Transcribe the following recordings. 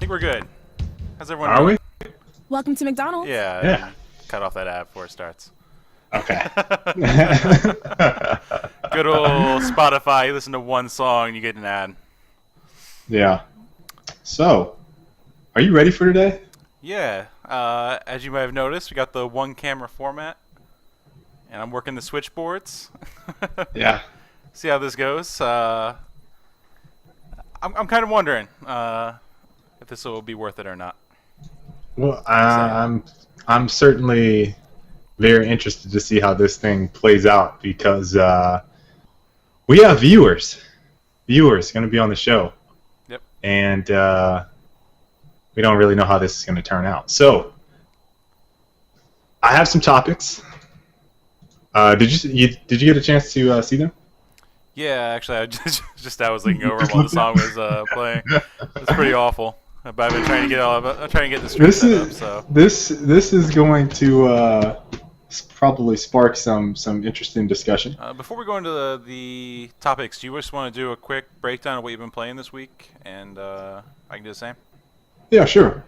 think we're good. How's everyone Are doing? we? Welcome to McDonald's. Yeah. Yeah. Cut off that ad before it starts. Okay. Good old Spotify. You listen to one song, you get an ad. Yeah. So, are you ready for today? Yeah. As you might have noticed, we got the one camera format, and I'm working the switchboards. Yeah. See how this goes. I'm kind of wondering if this will be worth it or not. Well, I'm certainly very interested to see how this thing plays out because we have viewers going to be on the show. Yep. And we don't really know how this is going to turn out. So, I have some topics. Did you get a chance to see them? Yeah, actually, I I was looking over while the song was playing. It's pretty awful. But I've been trying to get the stream set up. So this is going to probably spark some interesting discussion. before we go into the topics, do you just want to do a quick breakdown of what you've been playing this week, and I can do the same? Yeah, sure.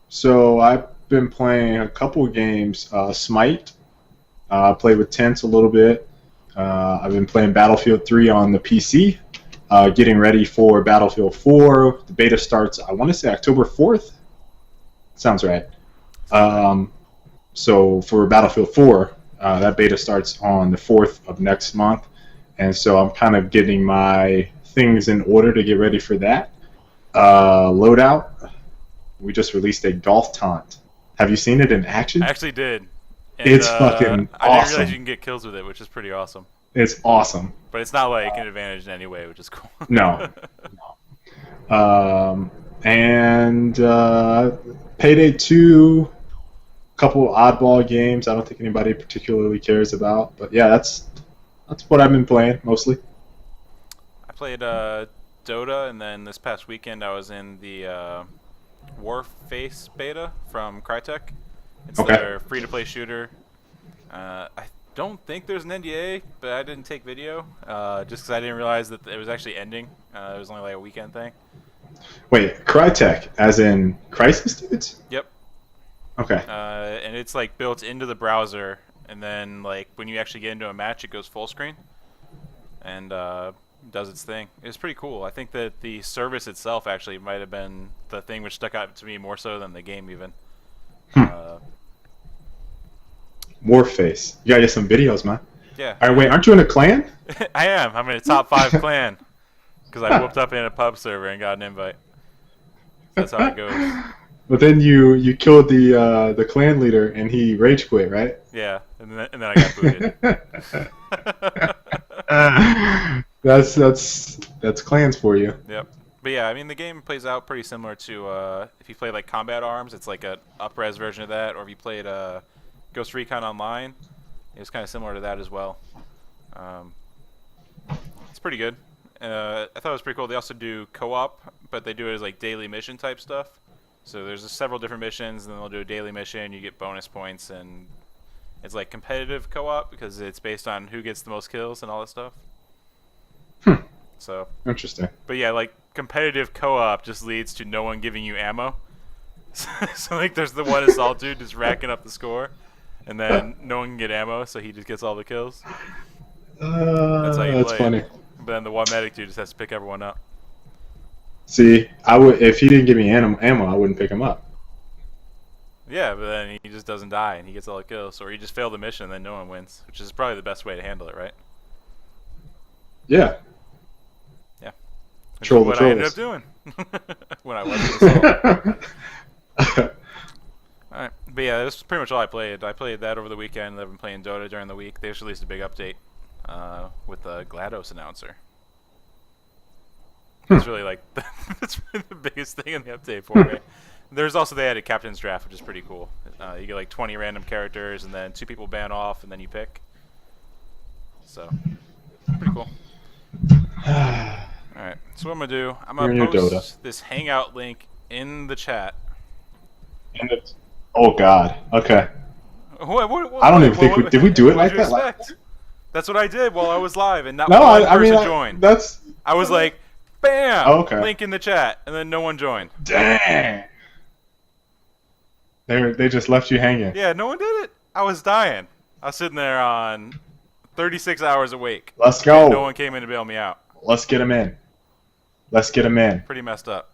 So I've been playing a couple of games. Smite. Played with Tense a little bit. I've been playing Battlefield 3 on the PC. Getting ready for Battlefield 4. The beta starts, I want to say, October 4th. Sounds right. So for Battlefield 4, that beta starts on the 4th of next month. And so I'm kind of getting my things in order to get ready for that. Loadout. We just released a golf taunt. Have you seen it in action? I actually did. And, It's fucking I didn't awesome. realize you can get kills with it, which is pretty awesome. It's awesome. But it's not like an advantage in any way, which is cool. No. And Payday 2, couple oddball games. I don't think anybody particularly cares about, but yeah, that's what I've been playing mostly. I played Dota, and then this past weekend I was in the Warface beta from Crytek. It's Okay. their free-to-play shooter. I don't think there's an NDA, but I didn't take video just because I didn't realize that it was actually ending. It was only like a weekend thing. Wait, Crytek, as in Crisis Dudes? Yep. Okay. And it's like built into the browser, and then like when you actually get into a match, it goes full screen and does its thing. It's pretty cool. I think that the service itself actually might have been the thing which stuck out to me more so than the game even. Warface. You gotta get some videos, man. Yeah. Alright, wait, aren't you in a clan? I am. I'm in a top 5 clan because I whooped up in a pub server and got an invite. That's how it goes. But then you killed the clan leader and he rage quit, right? Yeah, and then I got booted. That's clans for you. Yep. But yeah, I mean the game plays out pretty similar to if you play like Combat Arms, it's like an up-res version of that, or if you played Ghost Recon Online, it's kind of similar to that as well. It's pretty good. I thought it was pretty cool. They also do co-op, but they do it as like daily mission type stuff. So there's several different missions, and then they'll do a daily mission. You get bonus points, and it's like competitive co-op because it's based on who gets the most kills and all that stuff. So Interesting. but yeah, like competitive co-op just leads to no one giving you ammo. So like there's the one assault dude just racking up the score, and then no one can get ammo, so he just gets all the kills. That's how you that's play funny. it. But then the one medic dude just has to pick everyone up. See, I would if he didn't give me ammo, I wouldn't pick him up. Yeah, but then he just doesn't die and he gets all the kills, or you just fail the mission and then no one wins, which is probably the best way to handle it, right? Yeah. Yeah. Which Troll is the what I ended up trolls. doing when I was in assault. Alright, but yeah, that's pretty much all I played. I played that over the weekend. I've been playing Dota during the week. They just released a big update with the GLaDOS announcer. It's really like that's really the biggest thing in the update for me. There's also they added Captain's Draft, which is pretty cool. You get like 20 random characters, and then 2 people ban off, and then you pick. So pretty cool. All right, so what I'm gonna do, I'm gonna post this Hangout link in the chat. Oh God. Okay. What, I don't even think did we do it like did you that? expect? That's what I did while I was live, and not No, one I person mean joined. that's. I was like, Bam! Oh, okay. Link in the chat, and then no one joined. Dang. They just left you hanging. Yeah, no one did it. I was dying. I was sitting there on 36 hours awake. Let's And go. no one came in to bail me out. Let's get them in. Let's get them in. Pretty messed up.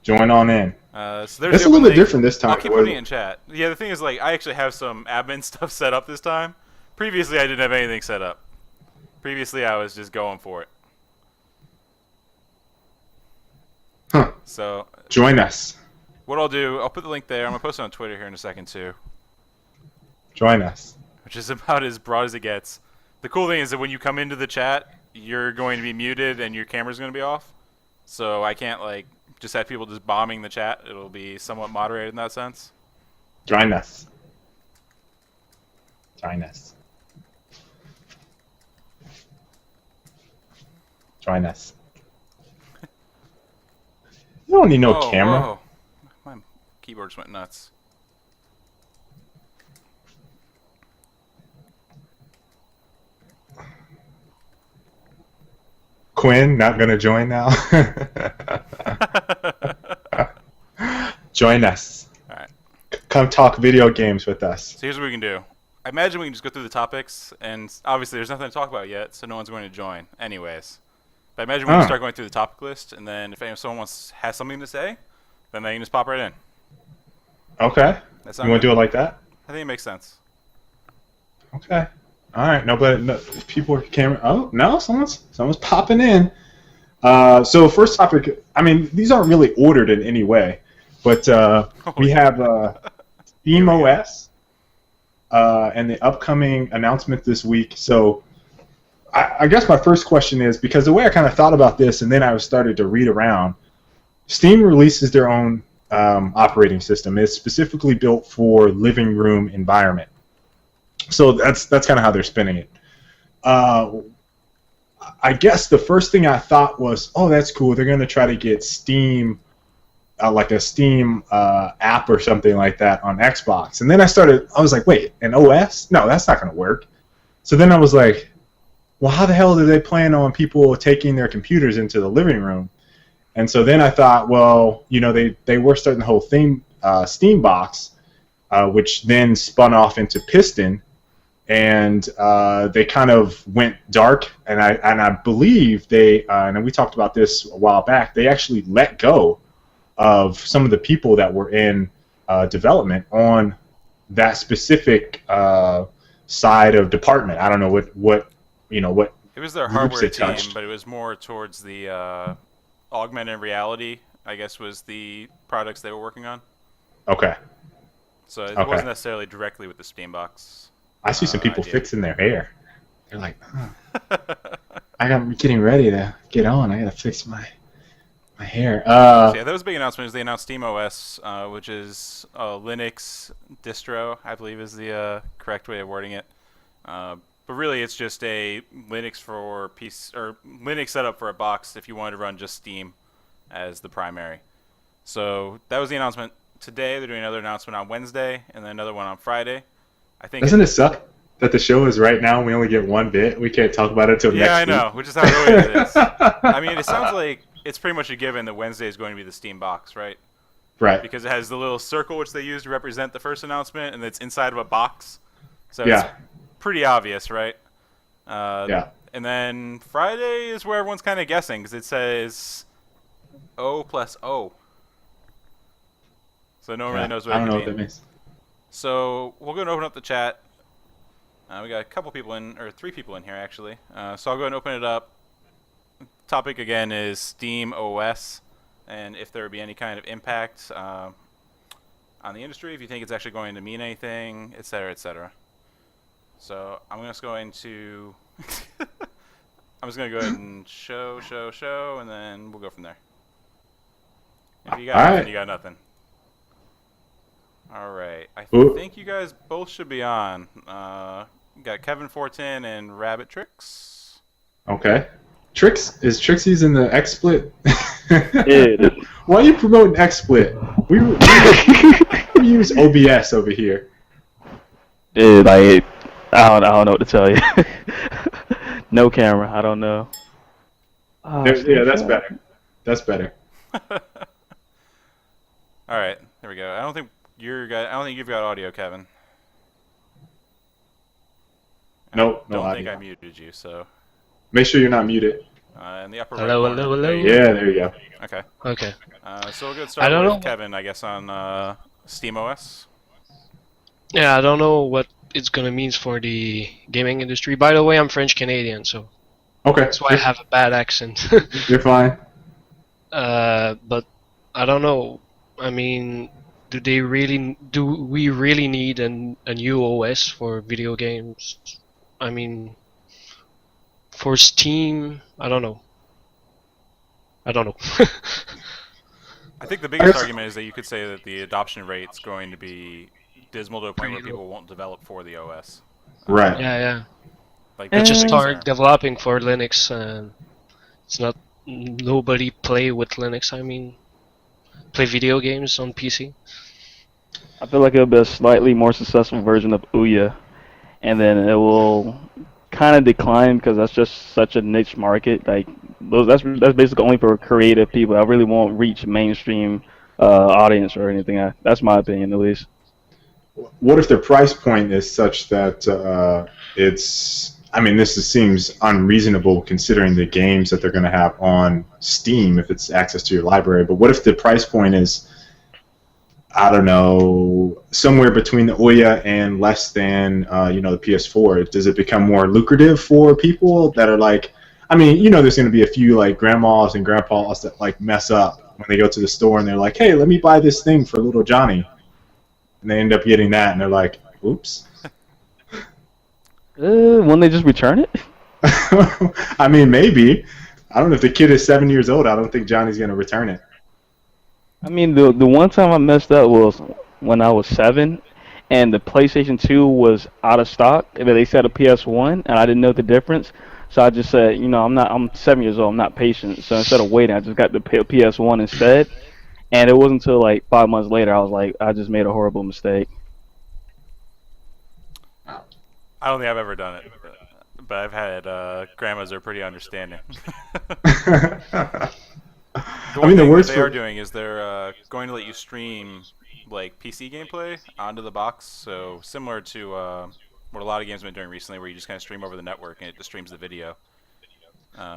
Join on in. So there's It's the a little open bit link. different this time. I'll keep putting it in chat. Yeah, the thing is, like, I actually have some admin stuff set up this time. Previously, I didn't have anything set up. Previously, I was just going for it. Huh. So Join us. what I'll do, I'll put the link there. I'm gonna post it on Twitter here in a second too, Join us. which is about as broad as it gets. The cool thing is that when you come into the chat, you're going to be muted and your camera's going to be off. So I can't like just have people just bombing the chat. It'll be somewhat moderated in that sense. Join us. Join us. Join us. You don't need no Whoa, camera. whoa. My keyboard just went nuts. Quinn, not gonna join now. Join us. Alright. Come talk video games with us. So here's what we can do. I imagine we can just go through the topics, and obviously there's nothing to talk about yet, so no one's going to join anyways. But I imagine we can start going through the topic list, and then if someone has something to say, then they can just pop right in. Okay. That You want to do it like that? I think it makes sense. Okay. All right. No, but no, people are camera. Oh no, someone's popping in. So first topic. I mean, these aren't really ordered in any way, but we have SteamOS and the upcoming announcement this week. So I guess my first question is, because the way I kind of thought about this, and then I started to read around, Steam releases their own operating system. It's specifically built for living room environment. So that's kind of how they're spinning it. I guess the first thing I thought was, oh, that's cool. They're going to try to get Steam, like a Steam app or something like that on Xbox. And then I was like, wait, an OS? No, that's not going to work. So then I was like, well, how the hell do they plan on people taking their computers into the living room? And so then I thought, well, you know, they were starting the whole thing, Steam Box, which then spun off into Piston. And they kind of went dark, and I believe they and we talked about this a while back. They actually let go of some of the people that were in development on that specific side of department. I don't know what It was their groups hardware they team, touched. but it was more towards the augmented reality, I guess, was the products they were working on. Okay, So it Okay. wasn't necessarily directly with the Steam Box. I see some people idea. fixing their hair. They're like, I'm getting ready to get on. I gotta fix my hair. So yeah, that was a big announcement. Is they announced SteamOS, which is a Linux distro, I believe is the correct way of wording it. But really, it's just a Linux for PC or Linux setup for a box if you wanted to run just Steam as the primary. So that was the announcement today. They're doing another announcement on Wednesday and then another one on Friday. I think. Doesn't it suck that the show is right now and we only get one bit? We can't talk about it till next week. Yeah, I know, which is how it always is. I mean, it sounds like it's pretty much a given that Wednesday is going to be the Steam box, right? Right. Because it has the little circle which they use to represent the first announcement, and it's inside of a box. So Yeah. it's pretty obvious, right? Yeah. And then Friday is where everyone's kind of guessing, because it says O plus O. So no one really knows what I it don't could know what mean. that means. So we'll go and open up the chat. We got a couple people in, or 3 people in here actually. So I'll go and open it up. Topic again is Steam OS, and if there would be any kind of impact on the industry, if you think it's actually going to mean anything, etc., etc. So I'm just going to I'm just going to go ahead and show, and then we'll go from there. If you got All nothing, right. you got nothing. All right. I Ooh. think you guys both should be on. Got Kevin Fortin and Rabbit Tricks. Okay. Is Trixie's in the XSplit? Yeah. Why are you promoting XSplit? We use OBS over here. Dude, like, I don't know what to tell you. No camera. I don't know. Yeah, that's better. That's better. All right, there we go. I don't think you've got audio, Kevin. Nope, I no don't think audio. I muted you, so Make sure you're not muted. in the upper right Hello, corner. hello, hello. There you go. Yeah, there you go. Okay. Okay. So we'll go I start don't with know. Kevin, I guess, on SteamOS. Yeah, I don't know what it's gonna mean for the gaming industry. By the way, I'm French Canadian, so Okay, that's why I have a bad accent. you're fine. But I don't know. I mean, do we really need a new OS for video games? I mean, for Steam, I don't know. I don't know. I think the biggest guess- argument is that you could say that the adoption rate's going to be dismal to a point where people won't develop for the OS. Right. Yeah. Like They that's just the big start concern. developing for Linux, and it's not nobody play with Linux. I mean, play video games on PC. I feel like it'll be a slightly more successful version of Ouya, and then it will kind of decline because that's just such a niche market. Like that's basically only for creative people. I really won't reach mainstream audience or anything. That's my opinion, at least. What if the price point is such that it's? I mean, seems unreasonable considering the games that they're going to have on Steam if it's access to your library. But what if the price point is, I don't know, somewhere between the Ouya and less than the PS4? Does it become more lucrative for people that are like? I mean, there's going to be a few like grandmas and grandpas that like mess up when they go to the store and they're like, "Hey, let me buy this thing for little Johnny," and they end up getting that and they're like, "Oops." Won't they just return it? I mean, maybe. I don't know if the kid is 7 years old. I don't think Johnny's going to return it. I mean, the one time I messed up was when I was 7, and the PlayStation 2 was out of stock, and then they said a PS1, and I didn't know the difference. So I just said, I'm 7 years old, I'm not patient. So instead of waiting, I just got the PS1 instead. And it wasn't until like 5 months later I was like, I just made a horrible mistake. I don't think I've ever done it, but I've had grandmas that are pretty understanding. I The one mean, the thing worst that they are for doing is they're going to let you stream like PC gameplay onto the box. So similar to what a lot of games have been doing recently, where you just kind of stream over the network and it just streams the video.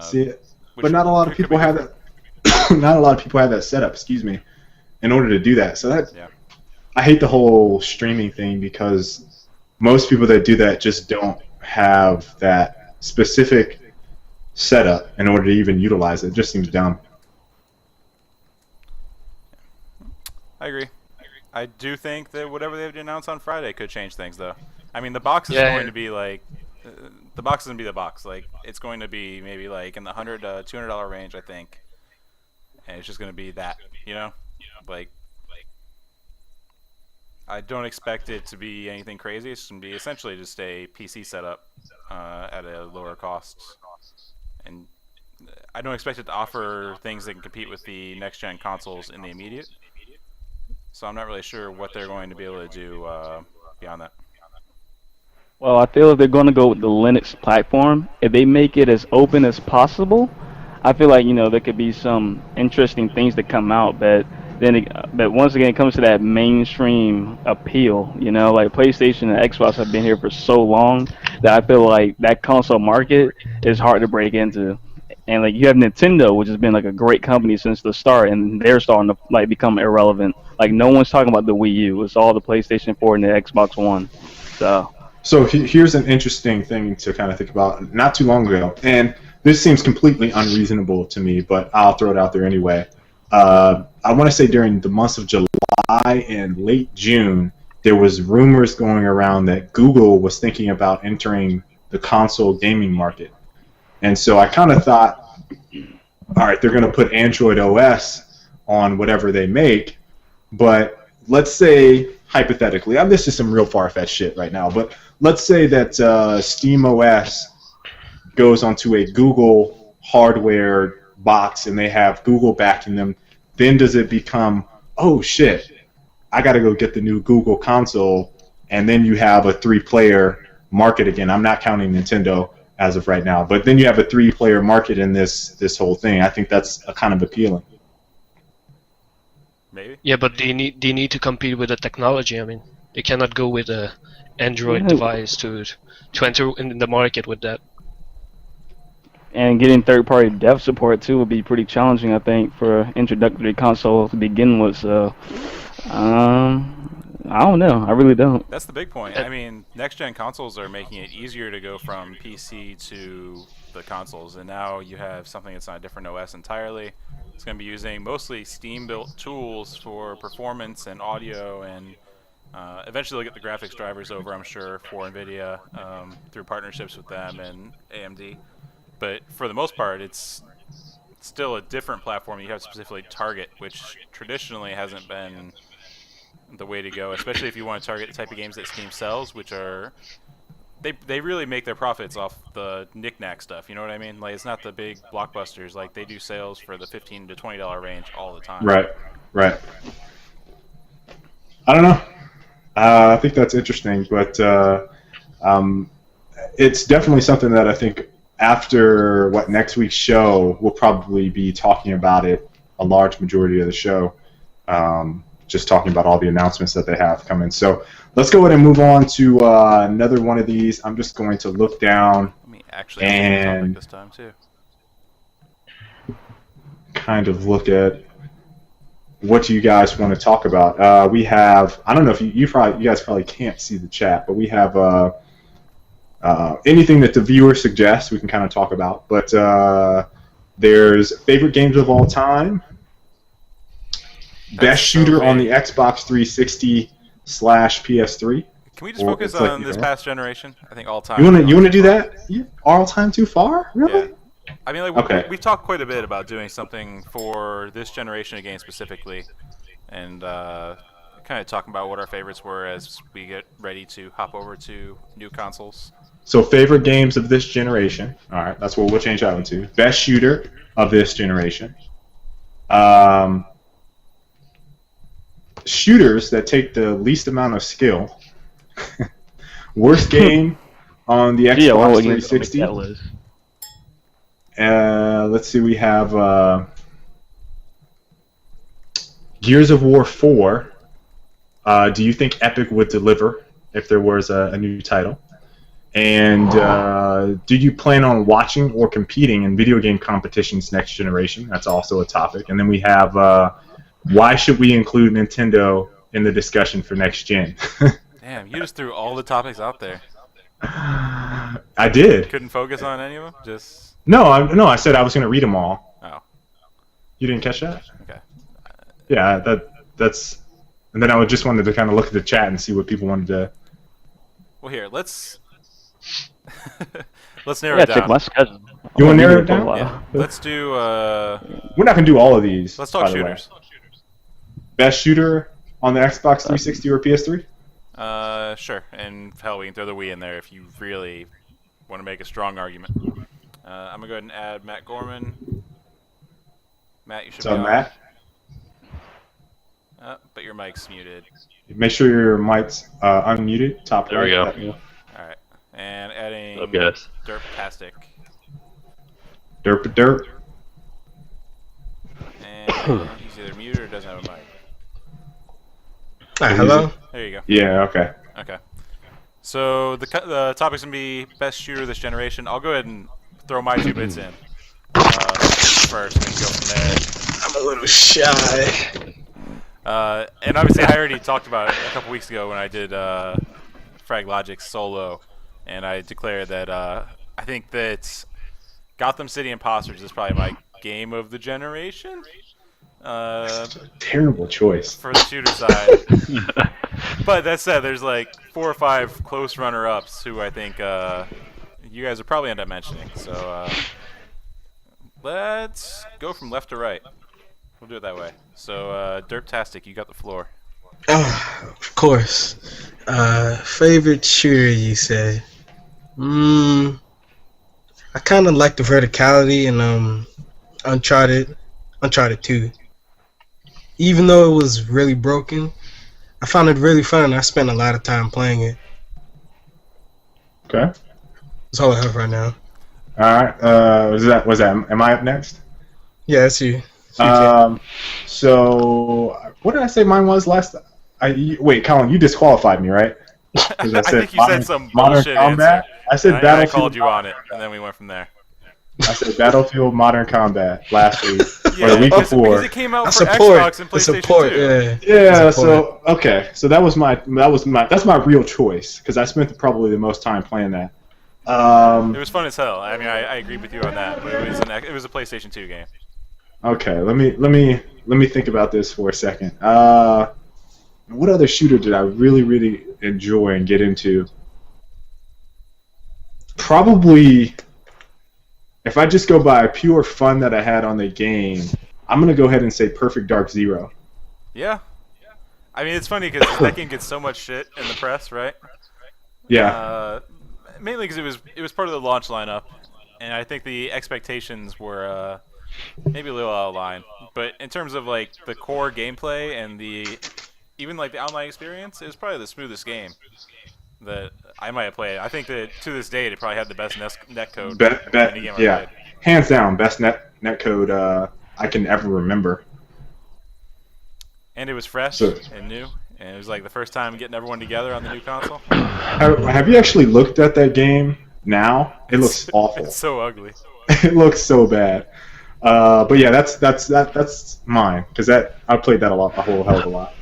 see, Which but not a lot of could be people have different. that. Not a lot of people have that setup. Excuse me. In order to do that, so that Yeah. I hate the whole streaming thing because most people that do that just don't have that specific setup in order to even utilize it. It just seems dumb. I agree. I do think that whatever they've announced on Friday could change things, though. I mean, the box is Yeah, going yeah. to be like, the box is going to be the box. Like, it's going to be maybe like in the $100 to $200 range, I think. And it's just going to be that, like. I don't expect it to be anything crazy. It's going to be essentially just a PC setup at a lower cost. And I don't expect it to offer things that can compete with the next-gen consoles in the immediate. So I'm not really sure what they're going to be able to do beyond that. Well, I feel if they're going to go with the Linux platform, if they make it as open as possible, I feel like there could be some interesting things that come out. But once again, it comes to that mainstream appeal. Like PlayStation and Xbox have been here for so long that I feel like that console market is hard to break into. And like you have Nintendo, which has been like a great company since the start, and they're starting to like become irrelevant. Like no one's talking about the Wii U; it's all the PlayStation 4 and the Xbox One. So here's an interesting thing to kind of think about. Not too long ago, and this seems completely unreasonable to me, but I'll throw it out there anyway. I want to say during the months of July and late June, there was rumors going around that Google was thinking about entering the console gaming market. And so I kind of thought, all right, they're going to put Android OS on whatever they make, but let's say, hypothetically, this is some real far-fetched shit right now, but let's say that Steam OS goes onto a Google hardware box and they have Google backing them. Then does it become, oh shit, I got to go get the new Google console, and then you have a 3-player market again. I'm not counting Nintendo. as of right now. But then you have a 3-player market in this whole thing. I think that's kind of appealing. Maybe. Yeah, but they need to compete with the technology. I mean, they cannot go with a Android device to enter in the market with that. And getting third-party dev support too would be pretty challenging, I think, for an introductory console to begin with. So, I don't know. I really don't. That's the big point. I mean, next-gen consoles are making it easier to go from PC to the consoles, and now you have something that's on a different OS entirely. It's going to be using mostly Steam-built tools for performance and audio, and eventually they'll get the graphics drivers over, I'm sure, for NVIDIA through partnerships with them and AMD. But for the most part, it's still a different platform you have to specifically target, which traditionally hasn't been the way to go, especially if you want to target the type of games that Steam sells, which are they really make their profits off the knick-knack stuff. You know what I mean? Like, it's not the big blockbusters. Like, they do sales for the $15 to $20 range all the time. Right. I don't know. I think that's interesting, but it's definitely something that I think after next week's show, we'll probably be talking about it a large majority of the show. Just talking about all the announcements that they have coming. So let's go ahead and move on to another one of these. I'm just going to look down. Let me actually change the topic this time too. Kind of look at what you guys want to talk about. We have, I don't know if you guys probably can't see the chat, but we have anything that the viewer suggests we can kind of talk about. But there's favorite games of all time. Best shooter on the Xbox 360 / PS3. Can we just focus on this past generation? I think all time. You want to do that? All time too far? Really? Yeah. I mean, like we've talked quite a bit about doing something for this generation of games specifically, and kind of talking about what our favorites were as we get ready to hop over to new consoles. So favorite games of this generation. All right, that's what we'll change that one to. Best shooter of this generation. Shooters that take the least amount of skill. Worst game on the Xbox 360. Let's see, we have Gears of War 4. Do you think Epic would deliver if there was a new title? And do you plan on watching or competing in video game competitions next generation? That's also a topic. And then we have why should we include Nintendo in the discussion for next gen? Damn, you just threw all the topics out there. I did. Couldn't focus on any of them? Just No, I said I was going to read them all. Oh. You didn't catch that? Okay. Yeah, that's... And then I just wanted to kind of look at the chat and see what people wanted to... Well, here, let's narrow it down. Check my schedule. You want to narrow it down? Yeah. Let's do... We're not going to do all of these. Let's talk shooters. Best shooter on the Xbox 360 or PS3? Sure. And hell, we can throw the Wii in there if you really want to make a strong argument. I'm going to go ahead and add Matt Gorman. Matt, you should be on. Matt? But your mic's muted. Make sure your mic's unmuted. Top there right. we go. Alright. And adding What's up, guys? Derptastic. Derp. And he's either muted or doesn't have a mic. Hello? There you go. Yeah, okay. Okay. So the topic's going to be best shooter this generation. I'll go ahead and throw my 2 bits in first and go from there. I'm a little shy. And obviously I already talked about it a couple weeks ago when I did Frag Logic solo, and I declared that I think that Gotham City Imposters is probably my game of the generation. Terrible choice. For the shooter side. But that said, there's like 4 or 5 close runner-ups who I think you guys will probably end up mentioning. So let's go from left to right. We'll do it that way. So, Derptastic, you got the floor. Of course. Favorite shooter, you say? I kind of like the verticality in Uncharted 2. Even though it was really broken, I found it really fun and I spent a lot of time playing it. Okay. That's all I have right now. All right. Was that? Am I up next? Yeah, it's you. It's you, Ken. So what did I say mine was last? Wait, Colin, you disqualified me, right? Because I I said think you said some modern bullshit combat. answer. I said And I Battlefield. called you on it, and then we went from there. I said Battlefield Modern Combat last week or the Yeah, week because before. it came out I for support. Xbox and I PlayStation support. 2. Yeah. Yeah, I support. so okay, so that's my real choice because I spent probably the most time playing that. It was fun as hell. I mean, I agree with you on that, but it was a PlayStation 2 game. Okay, let me think about this for a second. What other shooter did I really enjoy and get into? Probably, if I just go by pure fun that I had on the game, I'm gonna go ahead and say Perfect Dark Zero. Yeah. I mean, it's funny because that game gets so much shit in the press, right? Yeah, Mainly because it was part of the launch lineup, and I think the expectations were maybe a little out of line. But in terms of like the core gameplay and even like the online experience, it was probably the smoothest game that I might have played. I think that to this day, it probably had the best netcode of any game I yeah, played. hands down, best netcode I can ever remember. And it was fresh So, and new, and it was like the first time getting everyone together on the new console. have you actually looked at that game now? It looks awful. It's so ugly. It looks so bad. But yeah, that's mine because I played that a whole hell of a lot.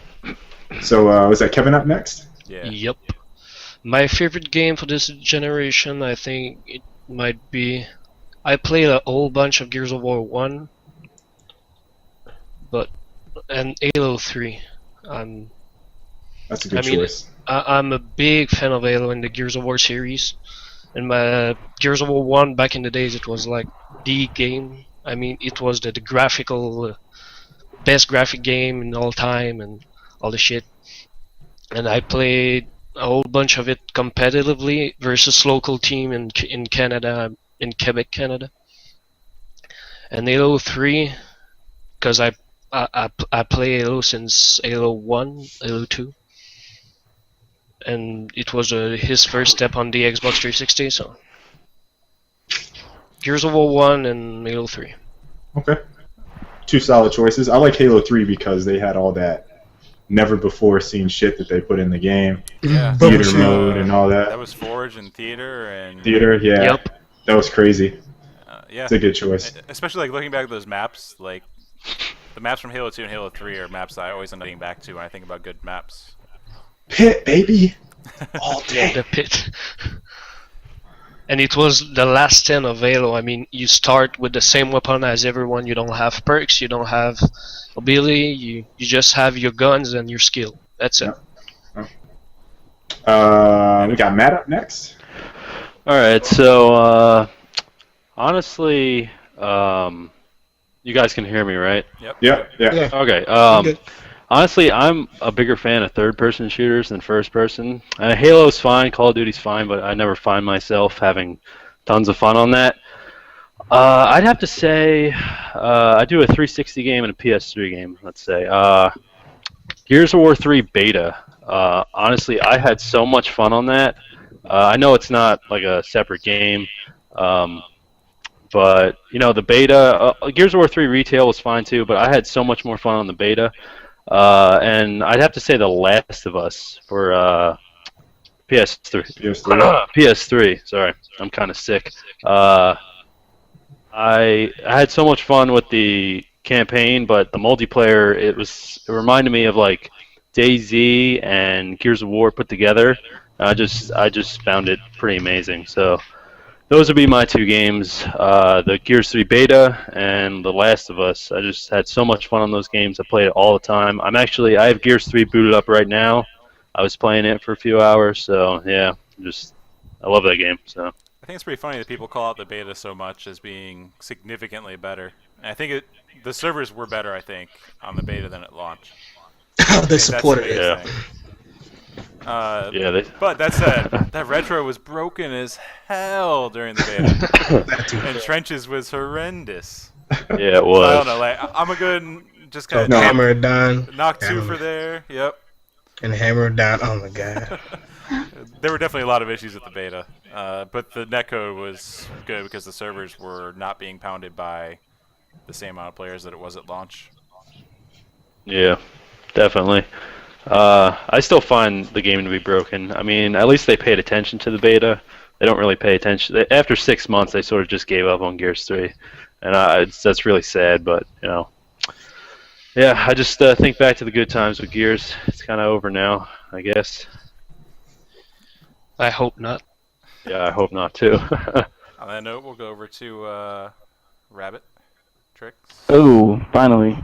So was that Kevin up next? Yeah. Yep. My favorite game for this generation, I think it might be. I played a whole bunch of Gears of War 1, and Halo 3. That's a good I mean, choice. I'm a big fan of Halo and the Gears of War series. And my Gears of War 1 back in the days, it was like the game. I mean, it was the graphical, best graphic game in all time and all the shit. And I played a whole bunch of it competitively versus local team in Canada, in Quebec, Canada. And Halo 3, because I play Halo since Halo 1, Halo 2. And it was his first step on the Xbox 360, so Gears of War 1 and Halo 3. Okay, two solid choices. I like Halo 3 because they had all that never before seen shit that they put in the game, Yeah. theater mode and all That that. was Forge and Theater and Theater, yeah, Yep. that was crazy. yeah. It's a good choice. Especially like looking back at those maps, like the maps from Halo 2 and Halo 3 are maps that I always end up getting back to when I think about good maps. Pit, baby, all Yeah, day. the pit. And it was the last 10 of Halo. I mean, you start with the same weapon as everyone. You don't have perks, you don't have ability, you just have your guns and your skill. That's it. We got Matt up next. All right, so honestly, you guys can hear me, right? Yep. Yeah. Yeah. Okay. good. Honestly, I'm a bigger fan of third-person shooters than first-person. Halo's fine, Call of Duty's fine, but I never find myself having tons of fun on that. I'd have to say I do a 360 game and a PS3 game, let's say. Gears of War 3 beta. Honestly, I had so much fun on that. I know it's not like a separate game, but you know the beta. Gears of War 3 retail was fine too, but I had so much more fun on the beta. And I'd have to say The Last of Us for PS3. PS3. PS3. Sorry, I'm kind of sick. I had so much fun with the campaign, but the multiplayer it reminded me of like DayZ and Gears of War put together. I just found it pretty amazing. So those would be my two games: the Gears 3 beta and The Last of Us. I just had so much fun on those games. I played it all the time. I have Gears 3 booted up right now. I was playing it for a few hours, so yeah, I love that game. So I think it's pretty funny that people call out the beta so much as being significantly better. And I think the servers were better, I think, on the beta than at launch. They I think that's supported the it. biggest Yeah. thing. But that said, that retro was broken as hell during the beta. And Trenches was horrendous. yeah, it So was. I don't know, like I'm a good just So kind of hammer it down. knock two hammer for there. Yep. and hammer it down. Oh my god. There were definitely a lot of issues with the beta. But the netcode was good because the servers were not being pounded by the same amount of players that it was at launch. Yeah, definitely. I still find the game to be broken. I mean, at least they paid attention to the beta. They don't really pay attention. After 6 months, they sort of just gave up on Gears 3, and that's really sad. But yeah, I just think back to the good times with Gears. It's kind of over now, I guess. I hope not. Yeah, I hope not too. On that note, we'll go over to Rabbit Tricks. Oh, finally.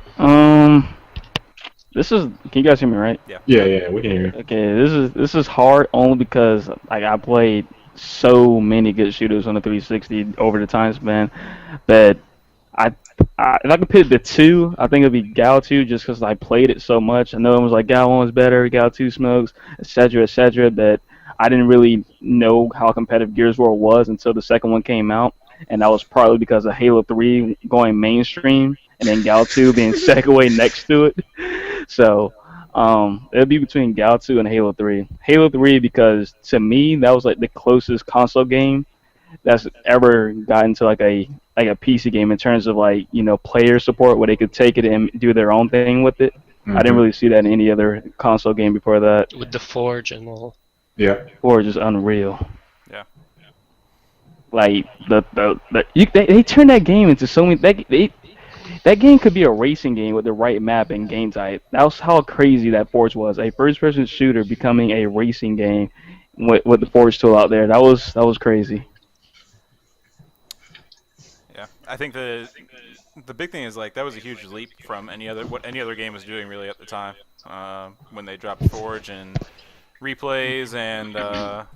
This is. Can you guys hear me right? Yeah, we can hear you. Okay, this is hard only because like I played so many good shooters on the 360 over the time span that I if I could pick the two, I think it'd be Gal 2 just because I played it so much. I know it was like Gal 1 was better, Gal 2 smokes, etc., but I didn't really know how competitive Gears World was until the second one came out, and that was partly because of Halo 3 going mainstream and then Gal 2 being second way next to it. So it'll be between Gal 2 and Halo 3. Halo 3 because to me that was like the closest console game that's ever gotten to like a PC game in terms of like player support where they could take it and do their own thing with it. I didn't really see that in any other console game before that. With the Forge and all. Yeah. Forge is unreal. Yeah. Like they turned that game into so many. That game could be a racing game with the right map and game type. That was how crazy that Forge was. A first-person shooter becoming a racing game with the Forge tool out there. That was crazy. Yeah, I think the big thing is like that was a huge leap from what any other game was doing really at the time when they dropped Forge and replays and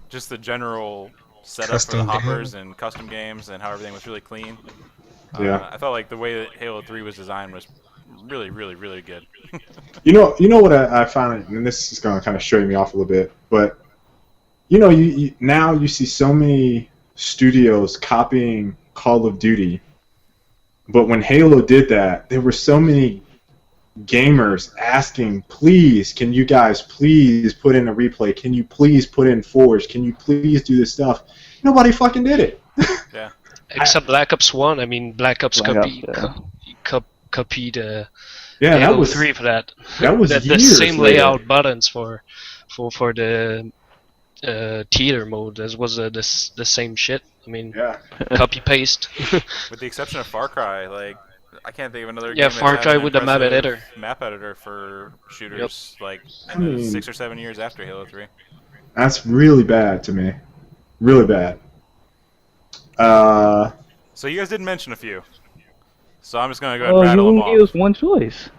just the general setup Custom for the hoppers and custom games and how everything was really clean. Yeah. I felt like the way that Halo 3 was designed was really, really, really good. You know what I found, and this is going to kind of straighten me off a little bit, but you now you see so many studios copying Call of Duty, but when Halo did that, there were so many gamers asking, please, can you guys please put in a replay? Can you please put in Forge? Can you please do this stuff? Nobody fucking did it. Yeah. Except Black Ops 1. I mean, Black Ops copied that was 3 for that. That was the years same later. layout buttons for the theater mode. That was the same shit. I mean, Yeah. copy paste. With the exception of Far Cry, like I can't think of another game. Yeah, that Far has Cry an with the map impressive editor. Map editor for shooters, like I mean, 6 or 7 years after Halo 3. That's really bad to me. Really bad. So you guys didn't mention a few. So I'm just gonna go ahead and rattle them You off. gave us one choice.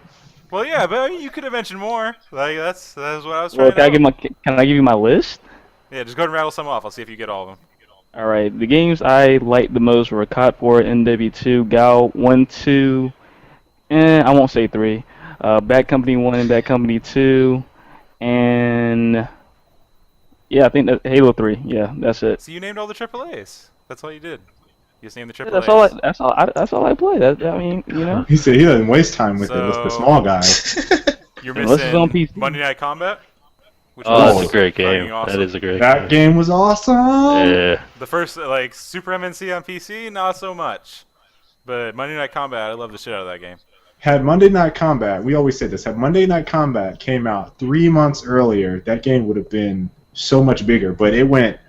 Well, yeah, but I mean, you could have mentioned more. Like that's what I was Well, trying to know. can I give you my list? Yeah, just go ahead and rattle some off. I'll see if you get all of them. All right, the games I liked the most were COD 4, NW2, Gal 1, 2, and I won't say 3. Bad Company 1 and Bad Company 2, and yeah, I think that Halo 3. Yeah, that's it. So you named all the AAAs. That's all you did. You just named the AAAs. That's all I play. I mean, he said he doesn't waste time with the small guys. You're Unless it's on missing PC. Monday Night Combat. Which Oh, was that's a great fucking game. awesome. That is a great That game. game was awesome. Yeah. The first, like, Super MNC on PC, not so much. But Monday Night Combat, I love the shit out of that game. Had Monday Night Combat, we always say this, had Monday Night Combat came out 3 months earlier, that game would have been so much bigger. But it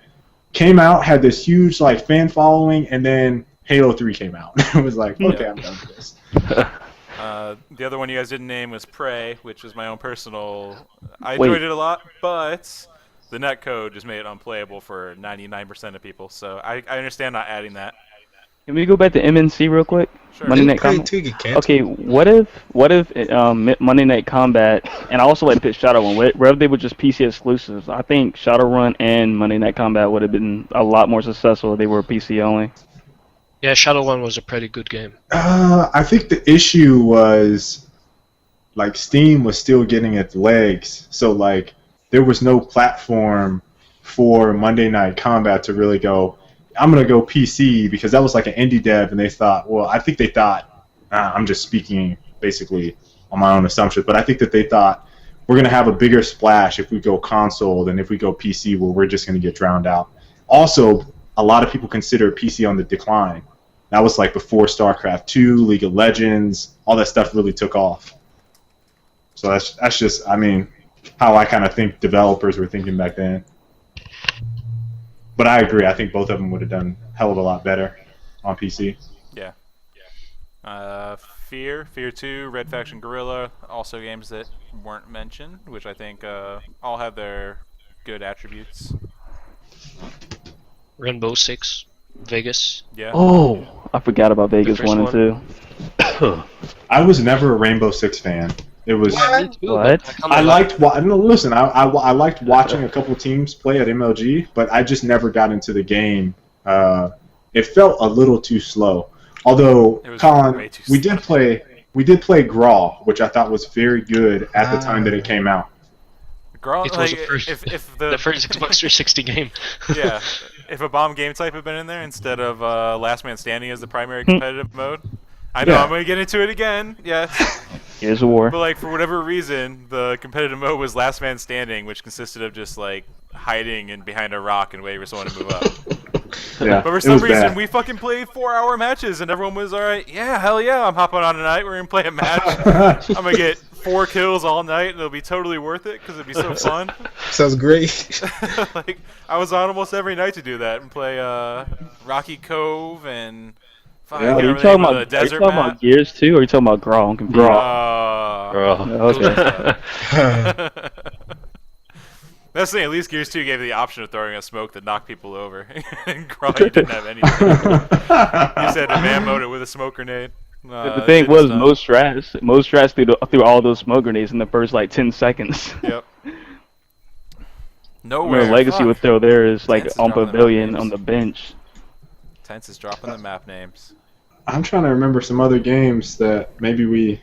came out, had this huge like fan following, and then Halo 3 came out. It was like, okay, I'm done with this. The other one you guys didn't name was Prey, which was my own personal. I enjoyed it a lot, but the netcode just made it unplayable for 99% of people. So I understand not adding that. Can we go back to MNC real quick? Sure. Monday Night Prey Combat. 2 get canceled. Okay, what if Monday Night Combat, and I also like to pick Shadowrun. What if they were just PC exclusives? I think Shadowrun and Monday Night Combat would have been a lot more successful if they were PC only. Yeah, Shadow 1 was a pretty good game. I think the issue was like Steam was still getting its legs, so like there was no platform for Monday Night Combat to really go, I'm gonna go PC, because that was like an indie dev, and they thought, I'm just speaking basically on my own assumptions, but I think that they thought we're gonna have a bigger splash if we go console than if we go PC, where we're just gonna get drowned out. Also, a lot of people consider PC on the decline. That was like before StarCraft 2, League of Legends, all that stuff really took off. So that's just, I mean, how I kind of think developers were thinking back then. But I agree. I think both of them would have done a hell of a lot better on PC. Yeah. Fear 2, Red Faction Guerrilla, also games that weren't mentioned, which I think all have their good attributes. Rainbow Six, Vegas. Yeah. Oh, I forgot about Vegas first 1 and 2. I was never a Rainbow Six fan. It was. Me too, What? but kinda I like- liked. No, listen. I liked watching a couple teams play at MLG, but I just never got into the game. It felt a little too slow. Although, It was Colin, way too we slow. did play Graw, which I thought was very good at the time that it came out. Girl, It was like, the first, if the first Xbox 360 game. yeah, if a bomb game type had been in there instead of Last Man Standing as the primary competitive mode, I know Yeah. I'm gonna get into it again. Yes, Here's a war. but like for whatever reason, the competitive mode was Last Man Standing, which consisted of just like hiding and behind a rock and waiting for someone to move up. Yeah, But for it some was reason, bad. we fucking played 4-hour matches, and everyone was alright. Yeah, hell yeah, I'm hopping on tonight. We're gonna play a match. I'm gonna get 4 kills all night, and it'll be totally worth it because it'd be so fun. Sounds great. Like I was on almost every night to do that and play Rocky Cove and. Fuck, I Yeah. can't Are you remember the talking name of about, the are you desert talking map. about Gears 2 or are you talking about Graw? I'm confused. Bro. Okay. That's the thing. At least Gears 2 gave you the option of throwing a smoke that knocked people over. And Graw, you didn't have anything. You just had to man mode it with a smoke grenade. The thing was, most strats threw all those smoke grenades in the first like 10 seconds. Yep. I Nowhere. remember Legacy Fuck. would throw theirs like Tense is on dropping the Pavilion names. on the bench. Tense is dropping the map names. I'm trying to remember some other games that maybe we.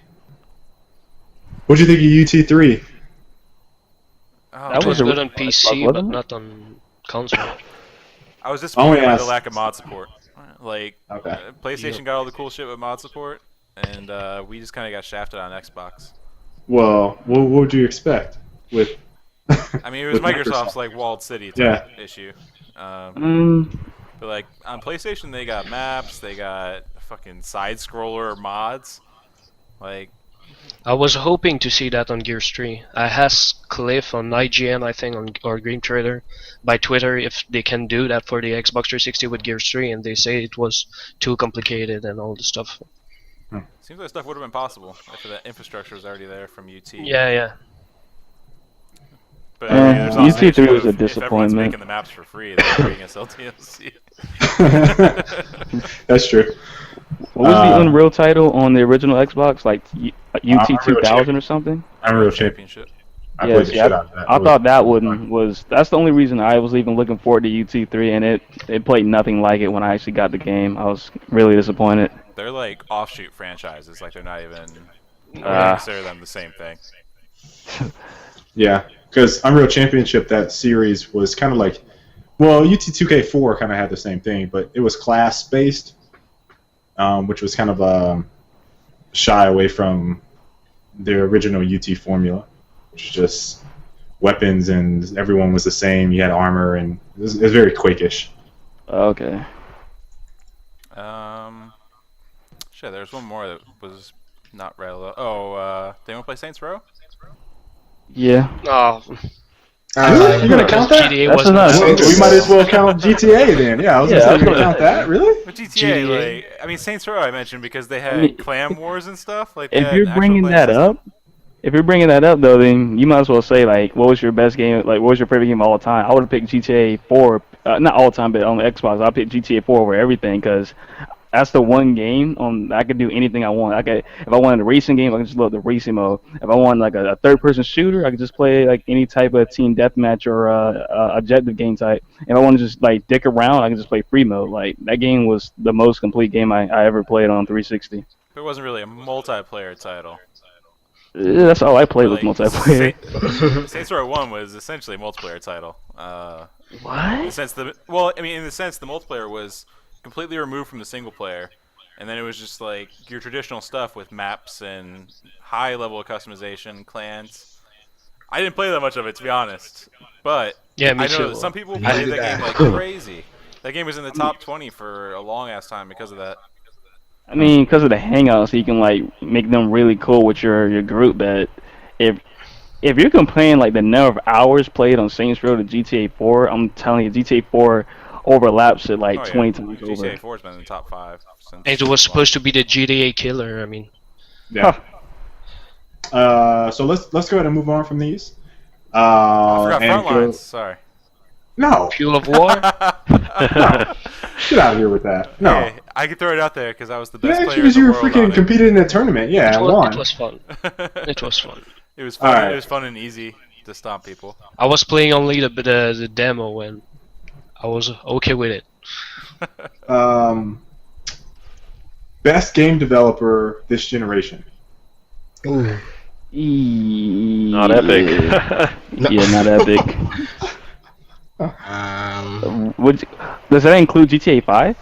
What'd you think of UT3? Oh, That It was a- good on PC, wasn't but it? not on console. I was disappointed Only by the asked- lack of mod support. Like, Okay. PlayStation got all the cool shit with mod support, and we just kind of got shafted on Xbox. Well, what would you expect with? I mean, it was with Microsoft's like walled city type issue. But like on PlayStation, they got maps, they got fucking side scroller mods. Like, I was hoping to see that on Gears 3. I asked Cliff on IGN, I think, on or Game Trader, by Twitter if they can do that for the Xbox 360 with Gears 3, and they say it was too complicated and all the stuff. seems like stuff would have been possible if the infrastructure was already there from UT. Yeah. But I mean, there's also the UT3 issue was a of if everyone's disappointment. making the maps for free, then they're making us sell DLC. That's true. What was the Uh, Unreal title on the original Xbox? Like UT Unreal 2000 or something? Unreal Champion. Championship. I Yeah, played the see, shit out of that. I thought that one was. That's the only reason I was even looking forward to UT3, and it played nothing like it when I actually got the game. I was really disappointed. They're like offshoot franchises. Like they're not even. I Ah. wouldn't consider them the same thing. Yeah, because Unreal Championship, that series was kind of like, well, UT2K4 kind of had the same thing, but it was class based, which was kind of shy away from the original UT formula, which was just weapons and everyone was the same. You had armor and it was very Quake-ish. Okay. Shit, there's one more that was not relevant. Oh, they want to play Saints Row? Yeah. Oh, Really? You gonna count that? GTA That's wasn't not- that We might as well count GTA then. Yeah, I was Yeah, I gonna was say, you gonna- count that? Really? But GTA, GTA. like, I mean, Saints Row I mentioned because they had mean, clan wars and stuff. Like, they If had you're an actual bringing clan that system. up, though, then you might as well say like, what was your best game? Like, what was your favorite game of all time? I would have picked GTA 4, not all the time, but on the Xbox, I picked GTA 4 over everything because that's the one game I could do anything I want. If I wanted a racing game, I could just load the racing mode. If I wanted like a third-person shooter, I could just play like any type of team deathmatch or objective game type. If I want to just like dick around, I can just play free mode. Like that game was the most complete game I ever played on 360. It wasn't really a multiplayer title. That's all I played was Like, multiplayer. Saints Row 1 was essentially a multiplayer title. In the What? sense in the sense the multiplayer was completely removed from the single player, and then it was just like your traditional stuff with maps and high level of customization, clans. I didn't play that much of it, to be honest, but Yeah, me I know too. that some people I played did that game that. like crazy. That game was in the top 20 for a long ass time because of that. I mean, because of the hangouts, you can like make them really cool with your group. But if if you're comparing like the number of hours played on Saints Row to GTA 4, I'm telling you, GTA 4 overlaps it like Oh, yeah. 20 times over. GTA 4 has been in the top 5 since. It was supposed to be the GTA killer. I mean, Yeah. So let's go ahead and move on from these. I forgot and Frontlines. Sorry. No, Fuel of War. no, get out of here with that. No, Hey, I could throw it out there because I was the yeah, best player in because the you were world on freaking it. competed in a tournament. Yeah, and won. It was fun. It was fun. It was fun. Alright. It was fun and easy to stomp people. I was playing only the demo and I was okay with it. Best game developer this generation. Ooh. Not epic. Yeah, not epic. Does that include GTA 5?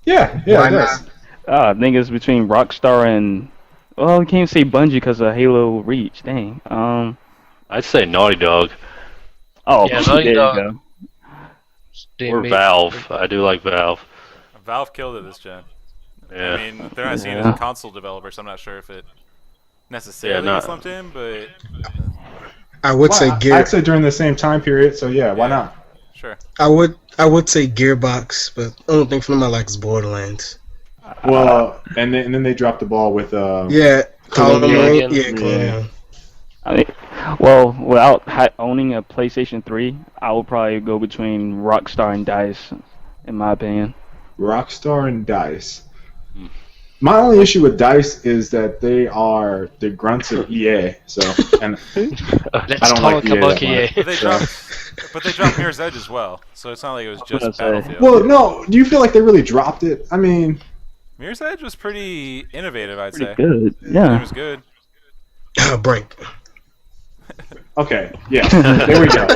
Yeah, Why it does. I think it's between Rockstar and, well, I can't say Bungie because of Halo Reach. Dang. I'd say Naughty Dog Oh, Yeah, there Naughty you Dog. go. They or made- Valve. I do like Valve. Valve killed it this gen. Yeah. I mean, they're not seen as Yeah. a console developer, so I'm not sure if it necessarily not- gets lumped in, but I would say Well, Gear. I'd say during the same time period. So yeah, why Yeah. not? sure. I would say Gearbox, but the only thing from them I like is Borderlands. Well, and then they dropped the ball with Yeah, Colonial. Yeah, Colonial. I mean, well, without owning a PlayStation 3, I would probably go between Rockstar and DICE, in my opinion. Rockstar and Dice. My only issue with Dice is that they are the grunts of EA. So, and Let's I don't like talk EA about that EA. much. But they dropped Mirror's Edge as well, so it's not like it was gonna just say. Battlefield. well, no. Do you feel like they really dropped it? I mean, Mirror's Edge was pretty innovative, I'd Pretty say. good. It Yeah. was good. Break. okay, yeah. There we go.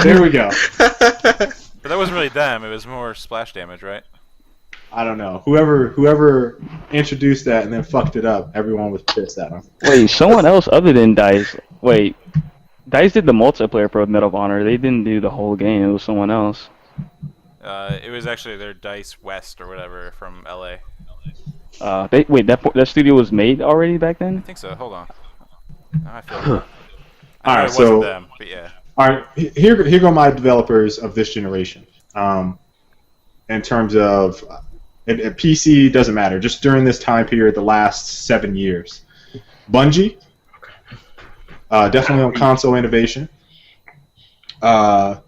There we go. But that wasn't really them, it was more splash damage, right? I don't know. Whoever introduced that and then fucked it up, everyone was pissed at them. Wait, someone else other than DICE. Wait, DICE did the multiplayer for Medal of Honor. They didn't do the whole game. It was someone else. It was actually their Dice West or whatever from LA. That studio was made already back I then. think so, hold on. Now I feel I know Alright, it wasn't so them, but yeah. all right, here go my developers of this generation. In terms of PC, doesn't matter. Just during this time period, the last 7 years, Bungie, definitely on console innovation. I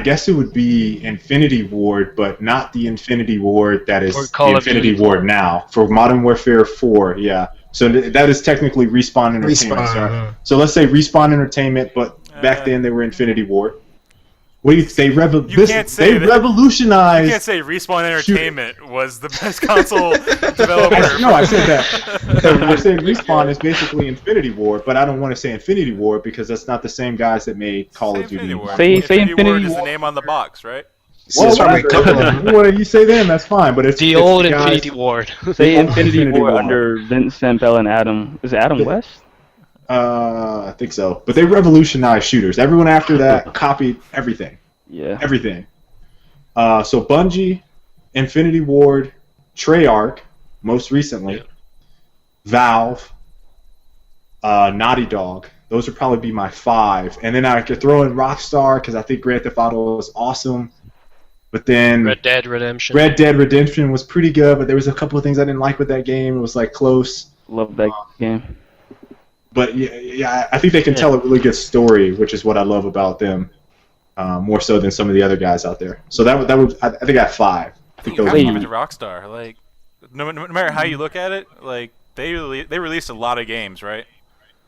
guess it would be Infinity Ward, but not the Infinity Ward that is For Call the of Infinity Duty. Ward now. For Modern Warfare 4, yeah. So that is technically Respawn Entertainment. Respawn. So let's say Respawn Entertainment, but back then they were Infinity Ward. They can't say that- revolutionized. You can't say Respawn Entertainment was the best console developer. No, I said that. So we're saying Respawn is basically Infinity Ward, but I don't want to say Infinity Ward because that's not the same guys that made Call Say of Duty. Infinity Ward. Say Infinity Ward Infinity is the Ward. name on the box, right? Well, Since probably a couple whatever. of them. Well, you say them, that's fine. But it's The it's old guys- Infinity Ward. Say old Infinity Infinity War War. under Vince Sampel and Adam. Is it Adam West? I think so. But they revolutionized shooters. Everyone after that copied everything. Yeah. Everything. So Bungie, Infinity Ward, Treyarch, most recently, Yeah. Valve, Naughty Dog. Those would probably be my 5. And then I could throw in Rockstar because I think Grand Theft Auto is awesome. But then Red Dead Redemption. Red Dead Redemption was pretty good, but there was a couple of things I didn't like with that game. It was like close. Love that game. But yeah, I think they can tell a really good story, which is what I love about them, more so than some of the other guys out there. So that would I think I have 5. I think You those have are to mine. give it to Rockstar. Like, no matter how you look at it, like they released a lot of games, right?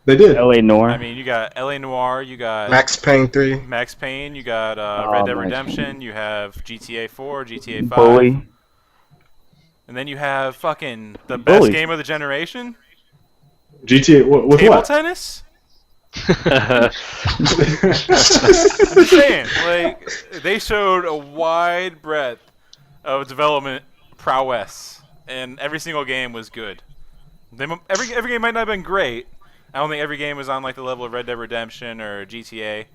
They did. L.A. Noir. I mean, you got L.A. Noir, you got Max Payne 3. Max Payne, you got Oh, Red Dead Max Redemption, Payne. you have GTA 4, GTA 5, Bully. and then you have fucking the best Bully. game of the generation, GTA with table what? tennis. I'm just saying, like they showed a wide breadth of development prowess, and every single game was good. Every game might not have been great. I don't think every game was on like the level of Red Dead Redemption or GTA.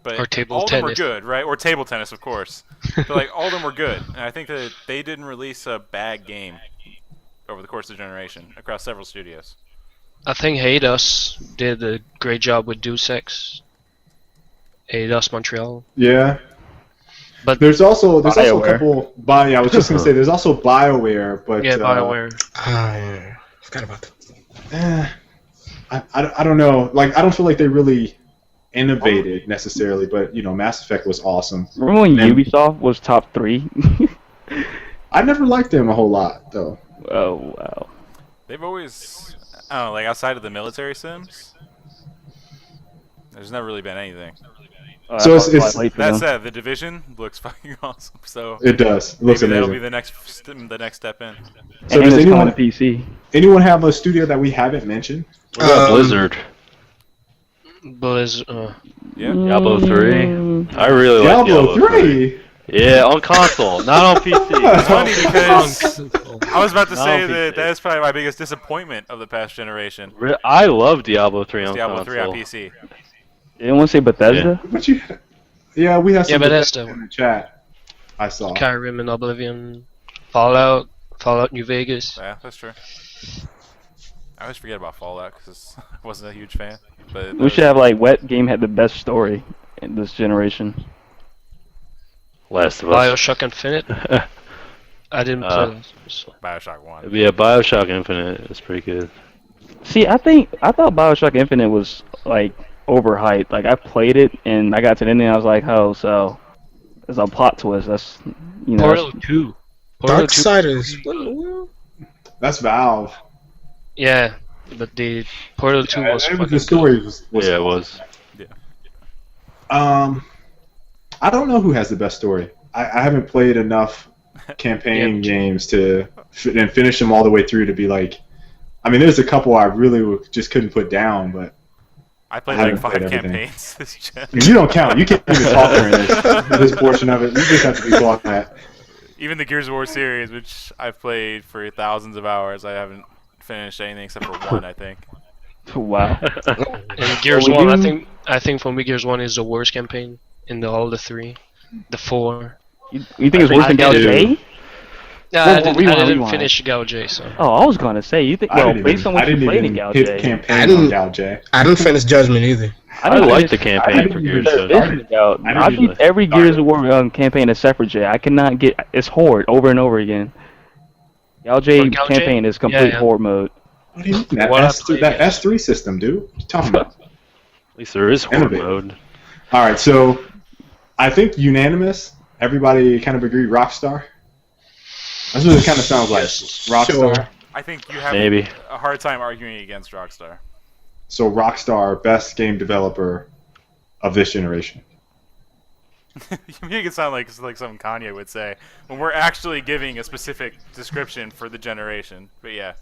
but Or table all of them were tennis. good, right? Or table tennis, of course. But like all of them were good, and I think that they didn't release a bad game over the course of the generation across several studios. I think Eidos did a great job with Deus Ex. Eidos Montreal. Yeah. But There's also a BioWare. couple. I was just gonna say there's also BioWare, but yeah, BioWare. Yeah. Forgot about that. I don't know. Like I don't feel like they really innovated necessarily, but Mass Effect was awesome. Remember when And- Ubisoft was top 3? I never liked them a whole lot though. Oh wow. They've always, I don't know, like outside of the military sims, there's never really been anything. Oh, So that's it's- why I wait for That them. said, the Division looks fucking awesome. So It does. It looks maybe that'll amazing. be the next step in. So And does it's coming anyone to PC. have a studio that we haven't mentioned? What about Um, Blizzard? Yeah. Diablo 3. Mm, I really like Diablo Diablo 3. 3. Yeah, on console, not on PC. It's funny because I was about to say No, that PC. that is probably my biggest disappointment of the past generation. I love Diablo 3 It's on Diablo console. 3 on PC. You didn't want to say Bethesda? But yeah, we have some Yeah, but that's Bethesda in the chat. I saw. Skyrim and Oblivion, Fallout New Vegas. Yeah, that's true. I always forget about Fallout because I wasn't a huge fan. But We should have like what game had the best story in this generation? Last of Us. Bioshock Infinite. I didn't play that. So. Bioshock 1. Yeah, Bioshock Infinite is pretty good. See, I thought BioShock Infinite was like overhyped. Like I played it and I got to the ending and I was like, oh, so there's a plot twist. That's Portal 2. Portal 2. Darksiders. What in the world? That's Valve. Yeah, but the Portal 2 was fucking the story was Yeah, it was. I don't know who has the best story. I haven't played enough campaign games to and finish them all the way through to be like. I mean, there's a couple I really just couldn't put down, but I played I like haven't 5 played everything. campaigns this gen. you don't count. You can't even talk during this portion of it. You just have to be quiet. That. Even the Gears of War series, which I've played for thousands of hours, I haven't finished anything except for one, I think. Wow. And Gears Well, we 1, do- I think for me Gears 1 is the worst campaign in all the 3. The 4. You think it's worse than I Gal did J? Yeah, Well, I didn't rewind. finish Gal J, so. Oh, I was gonna say you think. Well, based on what you played in Gal hit J, campaign I on didn't- Gal J. I didn't finish Judgment either. I like the campaign for Gears. I beat every Gears of War campaign except for J. I cannot get. It's horde over and over again. Gal J For Gal J? campaign is complete Yeah. horde mode. What do you mean? That What I S3, played, that yeah. S3 system, dude. What you talking about? At least there is horde Innovative. mode. All right, so I think unanimous. Everybody kind of agree. Rockstar. That's what it kind of sounds like. Rockstar. Sure. I think you have Maybe. a hard time arguing against Rockstar. So Rockstar, best game developer of this generation. You make it sound like something Kanye would say when we're actually giving a specific description for the generation. But yeah,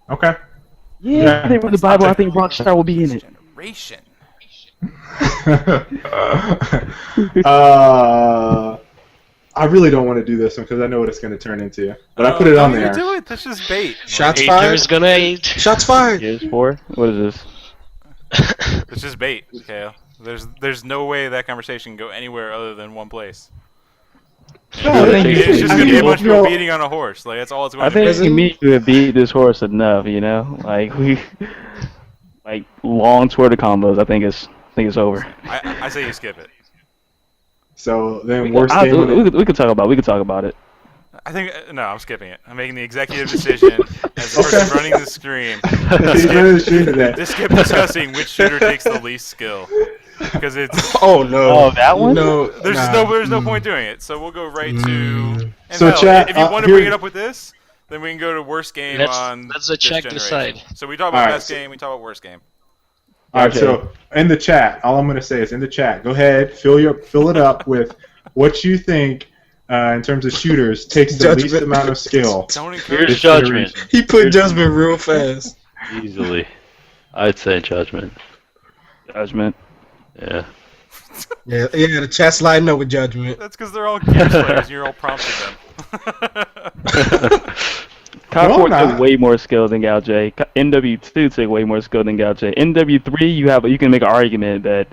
Okay. Yeah, they read the Bible. I think Rockstar will be in it. generation. I really don't want to do this one because I know what it's going to turn into. But I put it on Don't there. do it. That's just bait. Shots fired. Haters gonna hate. Shots fired. Gears 4? What is this? It's just bait, Kale. There's no way that conversation can go anywhere other than one place. No, It's just gonna be a bunch of you know, people beating on a horse. Like that's all it's going I to be. think me to have beat this horse enough. You know, like we, like long Twitter combos. I think it's over. I say you skip it. So then, worst game. We could talk about it. I think no, I'm skipping it. I'm making the executive decision as the person running the stream. He's running the stream today. To skip discussing which shooter takes the least skill, because it's Oh no. Oh, that one? No. there's no point doing it. So we'll go right to. And So hell, chat, if you want to here- bring it up with this, then we can go to worst game on. Let's the this check generation. decide. So we talk about Alright, best so- game. We talk about worst game. All right, so in the chat, all I'm going to say is in the chat, go ahead, fill it up with what you think in terms of shooters takes the least Judgment. amount of skill. Don't Here's encourage. Judgment. He put Judgment real fast. Easily. I'd say Judgment. Judgment. Yeah. Yeah, the chat's lighting up with Judgment. That's because they're all Gears players and you're all prompting them. COD No, 4 I'm not. took way more skill than Gal J. NW2 took way more skill than Gal J. NW3, you can make an argument that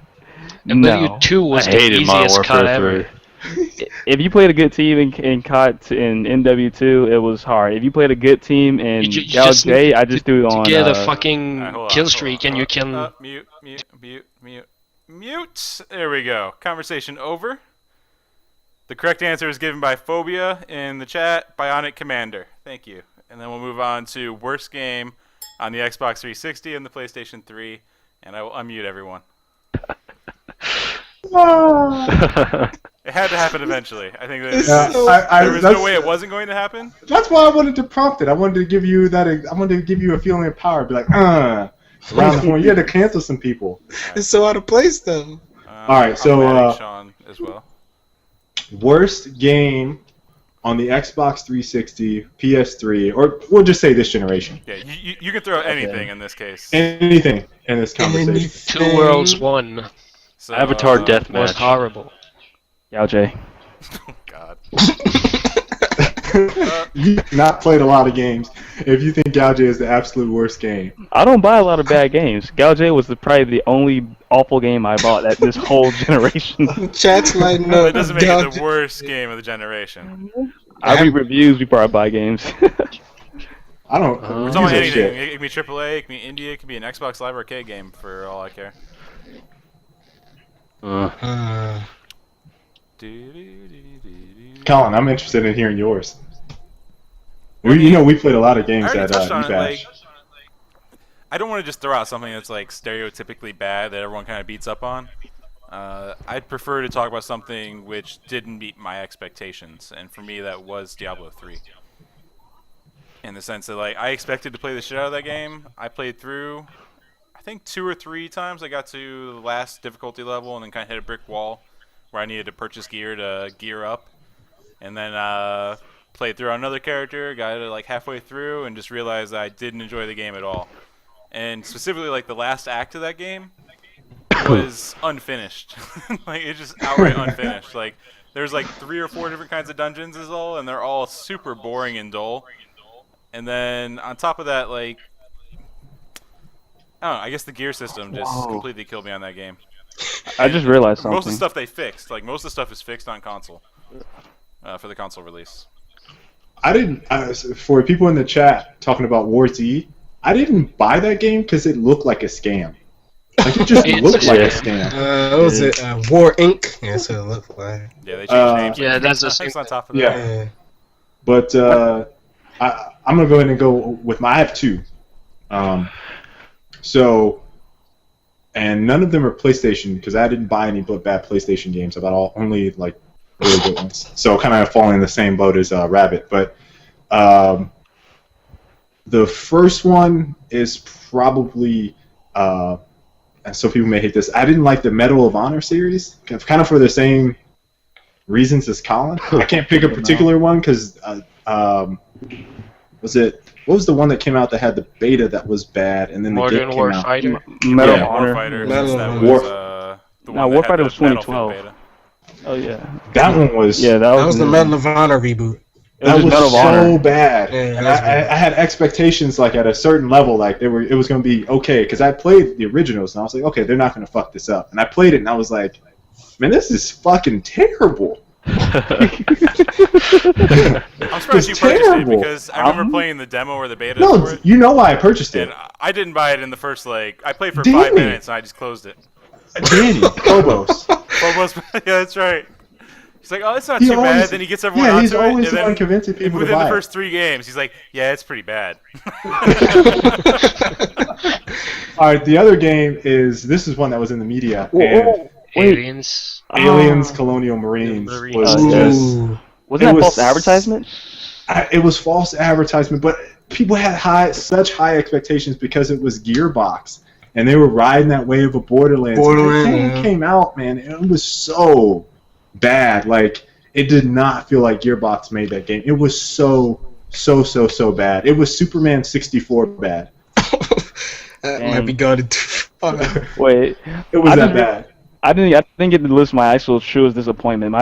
No. MW2 was I the hated Modern easiest COD Warfare ever. 3. If you played a good team in COD in NW2, it was hard. If you played a good team in You just J, need I just threw it to on. get a Alright, fucking hold on, kill hold streak, on, and you hold on. can. Mute. There we go. Conversation over. The correct answer is given by Phobia in the chat. Bionic Commander. Thank you. And then we'll move on to worst game on the Xbox 360 and the PlayStation 3. And I will unmute everyone. It had to happen eventually. I think there was no way it wasn't going to happen. That's why I wanted to prompt it. I wanted to give you that. I wanted to give you a feeling of power. Be like, around the horn. You had to cancel some people. It's so out of place, though. All right, so I'm Sean as well. worst game on the Xbox 360, PS3, or we'll just say this generation. Yeah, you can throw anything in this case. Anything in this conversation. Two Worlds 1 So, Avatar was Deathmatch. horrible. Yao J. Oh God. You've not played a lot of games if you think Gouge is the absolute worst game. I don't buy a lot of bad games. Gao J was probably the only awful game I bought at this whole generation. Chat's lighting Well, up. it doesn't make it the worst game of the generation. I read reviews before I buy games. I don't. It's reviews only are anything. shit. It can be AAA, it can be Indie, it can be an Xbox Live Arcade game for all I care. Colin, I'm interested in hearing yours. We played a lot of I games already at touched on it. eBash. I don't want to just throw out something that's like stereotypically bad that everyone kind of beats up on. I'd prefer to talk about something which didn't meet my expectations, and for me that was Diablo 3. In the sense that like I expected to play the shit out of that game. I played through, I think 2 or 3 times. I got to the last difficulty level and then kind of hit a brick wall where I needed to purchase gear to gear up, and then played through on another character, got it like halfway through, and just realized that I didn't enjoy the game at all. And specifically, like the last act of that game was unfinished. Like it's just outright unfinished. Like there's like 3 or 4 different kinds of dungeons is all, and they're all super boring and dull. And then on top of that, like I don't know, I guess the gear system just completely killed me on that game. I just realized something. Most of the stuff they fixed, like most of the stuff is fixed on console for the console release. I didn't. For people in the chat talking about War Z, I didn't buy that game because it looked like a scam. Like it just looked like a scam. What was it? War Inc. Yeah, that's what it looked like. Yeah, they changed names. Yeah, like, that's the things same. on top of that. Yeah. But I'm gonna go ahead and go with my. I have 2. So, and none of them are PlayStation because I didn't buy any bad PlayStation games. I bought only like really good ones. So kind of falling in the same boat as Rabbit. But the first one is probably, and so people may hate this. I didn't like the Medal of Honor series, kind of for the same reasons as Colin. I can't pick a particular one because what was the one that came out that had the beta that was bad, and then the game Modern came out? Warfighter. Medal Yeah, of Honor. Warfighter. Medal That of was, Honor. the No, one that had Warfighter the was Battlefield 2012. beta. Oh yeah. That one was. Yeah, That was the Medal of Honor reboot. That was Medal of so Honor. bad, Yeah, and that's I had expectations like at a certain level, like it was going to be okay because I played the originals and I was like, okay, they're not going to fuck this up, and I played it and I was like, man, this is fucking terrible. I'm surprised you purchased it terrible. because I remember playing the demo or the beta No, for it, you know why I purchased it, and I didn't buy it in the first like. I played for Damn 5 it. minutes and I just closed it. Danny Phobos. Almost, yeah, that's right. He's like, oh, it's not He too bad. always- Then he gets everyone yeah, onto he's always it, the and one then convincing people to within buy the it. first 3 games, he's like, yeah, it's pretty bad. All right, the other game is one that was in the media. And Aliens. Aliens Colonial Marines Marines. was Oh, yes. just. Wasn't It that was- false advertisement? It was false advertisement, but people had such high expectations because it was Gearbox, and they were riding that wave of Borderlands. Borderlands, When the game yeah. came out, man, it was so bad. Like it did not feel like Gearbox made that game. It was so bad. It was Superman 64 bad. That might be going too far. Wait. It was I that just- bad. I didn't get to list my actual truest disappointment.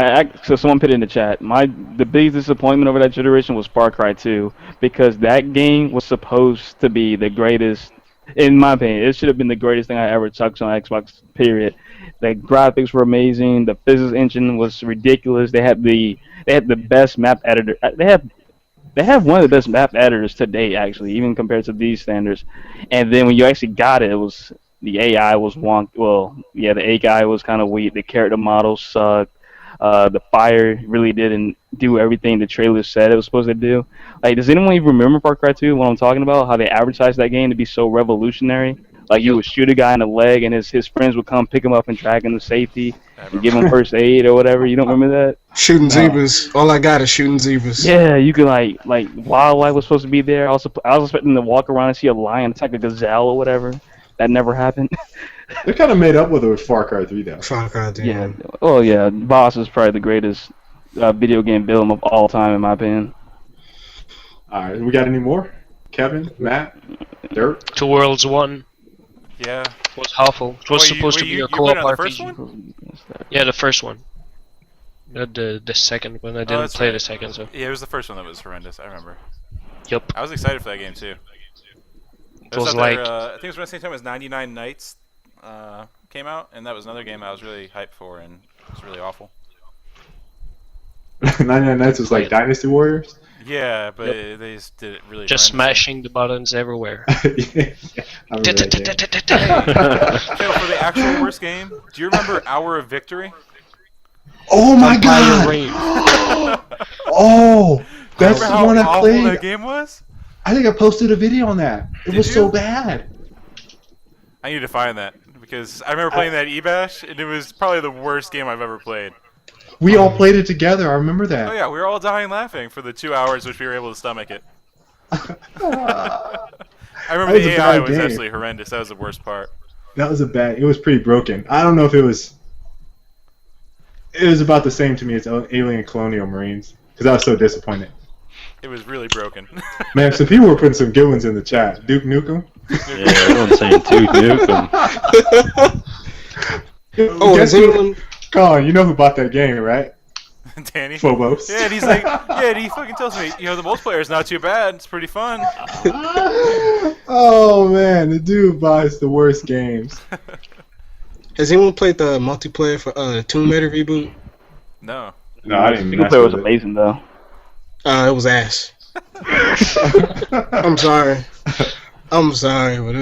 So someone put it in the chat. The biggest disappointment over that generation was Far Cry 2 because that game was supposed to be the greatest In my opinion, it should have been the greatest thing I ever touched on Xbox. Period. The graphics were amazing. The physics engine was ridiculous. They had the best map editor. They have one of the best map editors to date, actually, even compared to these standards. And then when you actually got it, it was the AI was wonk. Well, yeah, the AI was kind of weak. The character models sucked. The fire really didn't do everything the trailer said it was supposed to do. Like, does anyone even remember Far Cry 2? What I'm talking about? How they advertised that game to be so revolutionary. Like, you would shoot a guy in the leg, and his friends would come pick him up and drag him to safety and give him first aid or whatever. You don't remember that? Shooting zebras. All I got is shooting zebras. Yeah, you could like wildlife was supposed to be there. I was expecting to walk around and see a lion attack a gazelle or whatever. That never happened. They kind of made up with it with Far Cry 3 though. Far Cry 3. Yeah. Oh yeah, Boss is probably the greatest video game villain of all time in my opinion. All right, we got any more? Kevin, Matt, Dirk. Two Worlds 1 Yeah. was awful. It was supposed to be a co-op played on the first RPG. one? Yeah, the first one. Not the second one. I didn't that's play right. the second, so. Yeah, it was the first one that was horrendous. I remember. Yep. I was excited for that game too. It was like I think it was around the same time as 99 Nights came out, and that was another game I was really hyped for, and it was really awful. 99 Nights was like Dynasty Warriors. Yeah, but they just did it really. just horrendously. smashing the buttons everywhere. Yeah, I remember that game. Phil, for the actual worst game, do you remember Hour of Victory? Oh my Empire god! Reign. Oh, that's the Remember how one I awful played. that game was? I think I posted a video on that. It Did was you? so bad. I need to find that because I remember playing that eBash, and it was probably the worst game I've ever played. We all played it together. I remember that. Oh yeah, we were all dying laughing for the 2 hours which we were able to stomach it. I remember That was the a AI bad was game. absolutely horrendous. That was the worst part. That was a bad. It was pretty broken. I don't know if it was. It was about the same to me as Alien Colonial Marines because I was so disappointed. It was really broken. Man, some people were putting some good ones in the chat. Duke Nukem. Yeah, everyone's saying Duke Nukem. Oh, Guess is who- anyone? Colin, you know who bought that game, right? Danny. Phobos. Yeah, and he's like, yeah, and he fucking tells me, you know, the multiplayer is not too bad. It's pretty fun. Oh man, the dude buys the worst games. Has anyone played the multiplayer for Tomb Raider reboot? No. No, I didn't. Single mess player was with it. amazing though. It was ass. I'm sorry. I'm sorry, but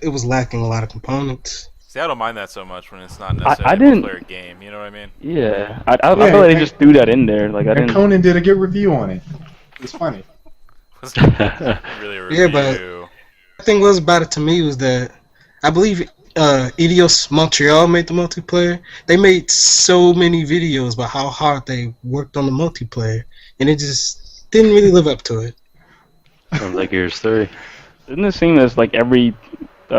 it was lacking a lot of components. See, I don't mind that so much when it's not I necessarily a didn't- multiplayer game. You know what I mean? Yeah, I Yeah, feel like they and- just threw that in there. Like I And didn't. Conan did a good review on it. It's funny. Was not really a review. Yeah, but- The thing was about it to me was that I believe Eidos Montreal made the multiplayer. They made so many videos about how hard they worked on the multiplayer, and it just didn't really live up to it. Sounds like Gears 3. Isn't it seem as like every isn't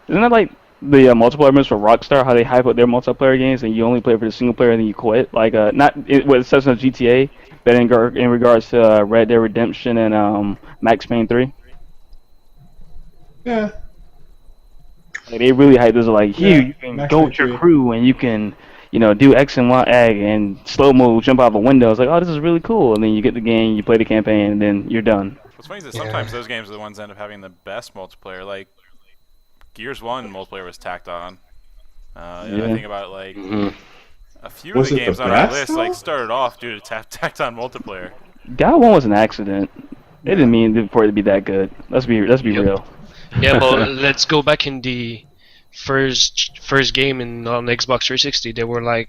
that like the multiplayer moves for Rockstar, how they hype up their multiplayer games and you only play for the single player and then you quit? Like not what it says on GTA, but in regards to Red Dead Redemption and Max Payne 3. Yeah. Like, they really hype this like here Yeah, you can Max go Payne with your 3. crew and you can do X and Y egg and slow mo jump out of a window. It's like, oh, this is really cool. And then you get the game, you play the campaign, and then you're done. What's funny is that sometimes those games are the ones that end up having the best multiplayer. Like Gears 1 multiplayer was tacked on. I think about like a few Was of the it the games on our best, list though? like started off due to tacked on multiplayer. God 1 was an accident. They didn't mean for it to be that good. Let's be real. Yeah, but let's go back in the first game on Xbox 360. They were like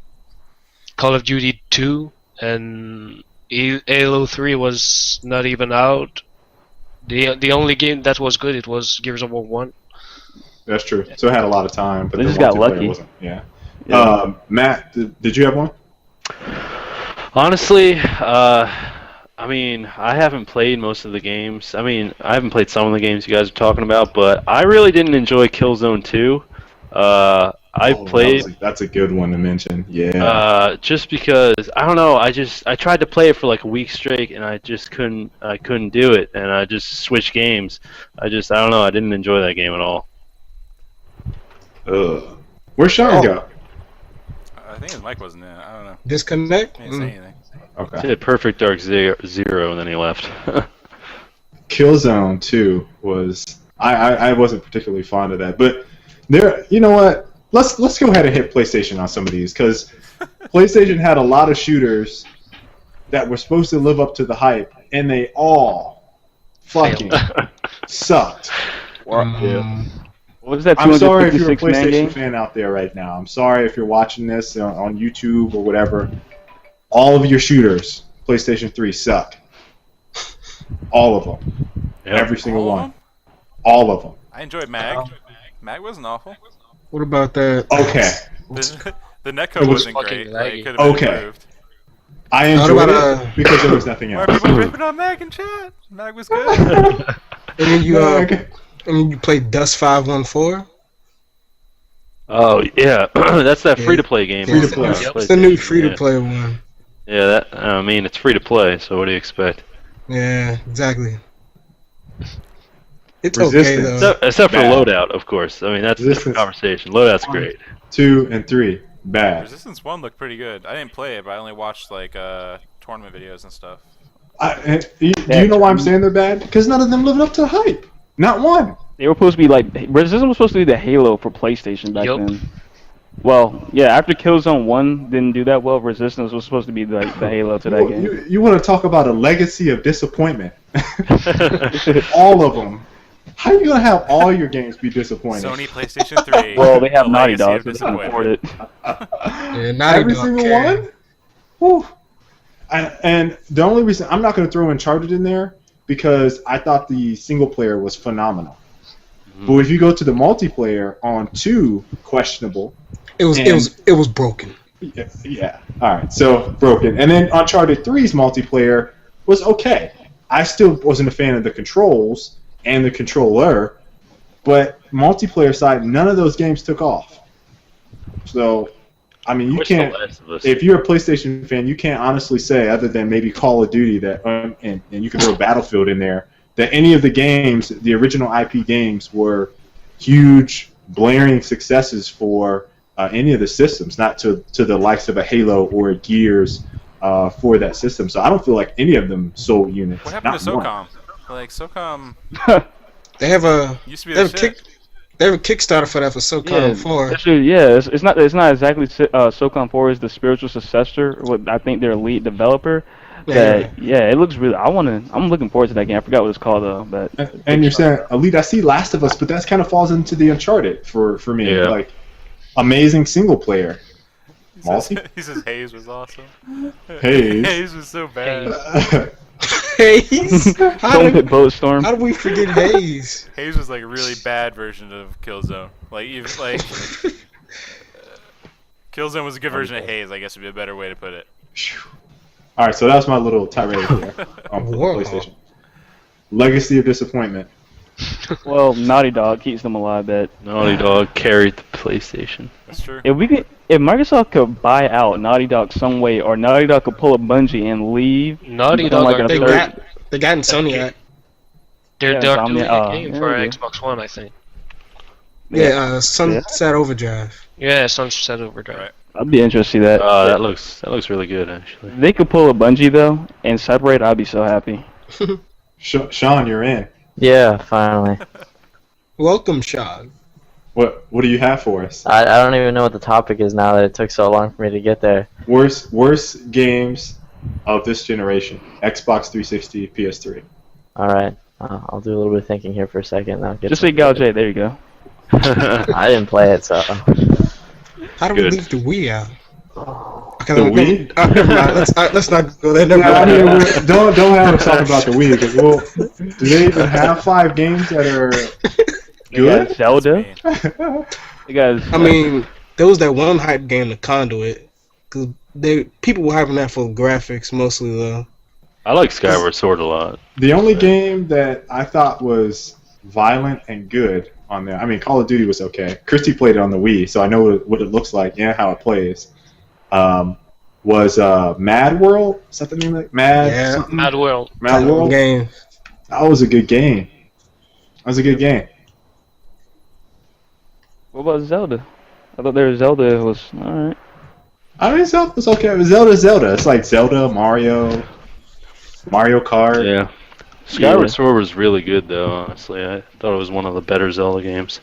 Call of Duty 2 and Halo 3 was not even out. The only game that was good it was Gears of War 1. That's true. So it had a lot of time, but They the just got multiplayer lucky. wasn't. Yeah. Yeah. Matt, did you have one? Honestly, I mean, I haven't played most of the games. I mean, I haven't played some of the games you guys are talking about, but I really didn't enjoy Killzone 2. I played That's a good one to mention. Yeah. just because I don't know. I tried to play it for like a week straight, and I just couldn't do it, and I just switched games. I don't know. I didn't enjoy that game at all. Ugh. Where'd Sean go? I think his mic wasn't in. I don't know. Disconnect? He didn't say anything. He Okay. did Perfect Dark Zero, and then he left. Killzone 2 was I wasn't particularly fond of that. But there, you know what? Let's go ahead and hit PlayStation on some of these because PlayStation had a lot of shooters that were supposed to live up to the hype, and they all fucking sucked. What was that? I'm sorry if you're a 256 man PlayStation game? fan out there right now. I'm sorry if you're watching this on YouTube or whatever. All of your shooters, PlayStation 3, suck. All of them. Yep. Every single All of one. them? All of them. I enjoyed Mag. Mag wasn't awful. What about that? Okay. The netcode It was wasn't fucking great. Like, laggy. it could have been Okay. improved. I What enjoyed about, it because there was nothing Why are else. people ripping on Mag in chat? Mag was good. And then you Okay. and then you play Dust 514. Oh yeah, that's that free to play game. Free to play. Yep. It's the new free to play one. Yeah, that I mean it's free to play. So what do you expect? Yeah, exactly. It's okay Resistance. though. Except for Bad. loadout, of course. I mean that's a different Resistance. conversation. Loadout's great. 2 and 3, bad. Resistance 1 looked pretty good. I didn't play it, but I only watched like tournament videos and stuff. Do you know why I'm saying they're bad? Because none of them lived up to the hype. Not one. They were supposed to be like Resistance was supposed to be the Halo for PlayStation back Yup. then. Well, yeah, after Killzone 1 didn't do that well, Resistance was supposed to be the Halo to that game. You want to talk about a legacy of disappointment? All of them. How are you gonna have all your games be disappointing? Sony PlayStation 3. Well, they have the Naughty legacy Dog, of so they can disappointment. afford it. Yeah, Naughty Every Dog single care. one. Whew. And the only reason I'm not going to throw Uncharted in there because I thought the single player was phenomenal. But if you go to the multiplayer on 2, questionable. It was broken. Yeah. All right. So broken. And then Uncharted 3's multiplayer was okay. I still wasn't a fan of the controls and the controller, but multiplayer side, none of those games took off. So, I mean, you What's The can't. Last of Us? If you're a PlayStation fan, you can't honestly say, other than maybe Call of Duty, that and you can throw Battlefield in there, that any of the games, the original IP games, were huge, blaring successes for any of the systems, not to the likes of a Halo or a Gears for that system. So I don't feel like any of them sold units. What happened to Not one. SOCOM? Like, SOCOM They have a used to be they the have a shit. they have a Kickstarter for that for SOCOM 4. Actually, yeah, it's not exactly SOCOM 4 is the spiritual successor. What I think their lead developer. Yeah, it looks really. I'm looking forward to that game. I forgot what it's called though. But And you're saying, Elite, I see Last of Us, but that kind of falls into the Uncharted for me. Yeah. Like, amazing single player. Multi? He says Hayes was awesome. Hayes. Hayes was so bad. Hayes. How Don't did, hit Bulletstorm. how did we forget Hayes? Hayes was like a really bad version of Killzone. Like, even like Killzone was a good version of Hayes. I guess would be a better way to put it. All right, so that was my little tirade there on Whoa. PlayStation. Legacy of disappointment. Well, Naughty Dog keeps them alive. That Naughty Dog carried the PlayStation. That's true. if Microsoft could buy out Naughty Dog some way, or Naughty Dog could pull a Bungie and leave, Naughty become Dog like are a They third- got they got Insomniac. They're Yeah, doing Insomnia- a game yeah, for they do. Xbox One, I think. Yeah, Sunset Overdrive. Yeah, Sunset Overdrive. Right. I'd be interested to see that. That looks really good actually. If they could pull a Bungie though and separate, I'd be so happy. Sean, you're in. Yeah, finally. Welcome, Sean. What do you have for us? I don't even know what the topic is now that it took so long for me to get there. Worst games of this generation. Xbox 360, PS3. All right, I'll do a little bit of thinking here for a second. And I'll get Just say Gal J. There you go. I didn't play it, so How do we Good. leave the Wii out? Okay, The Wii? Never mind. Let's not go there. Never Nah, mind. don't have us talk about the Wii because do they even have 5 games that are They got good? Zelda. They got. I mean, there was that one hype game, The Conduit. Cause people were hyping that for graphics mostly though. I like Skyward Sword a lot. The only game that I thought was violent and good on there, I mean, Call of Duty was okay. Christy played it on the Wii, so I know what it looks like and how it plays. Was Mad World? Is that the name of it? Yeah. Something? Mad World. Mad World? Game. That was a good game. That was a good game. What about Zelda? I thought there was Zelda was alright. I mean, Zelda's okay. Zelda's Zelda. It's like Zelda, Mario Kart. Yeah. Skyward Sword was really good, though. Honestly, I thought it was one of the better Zelda games.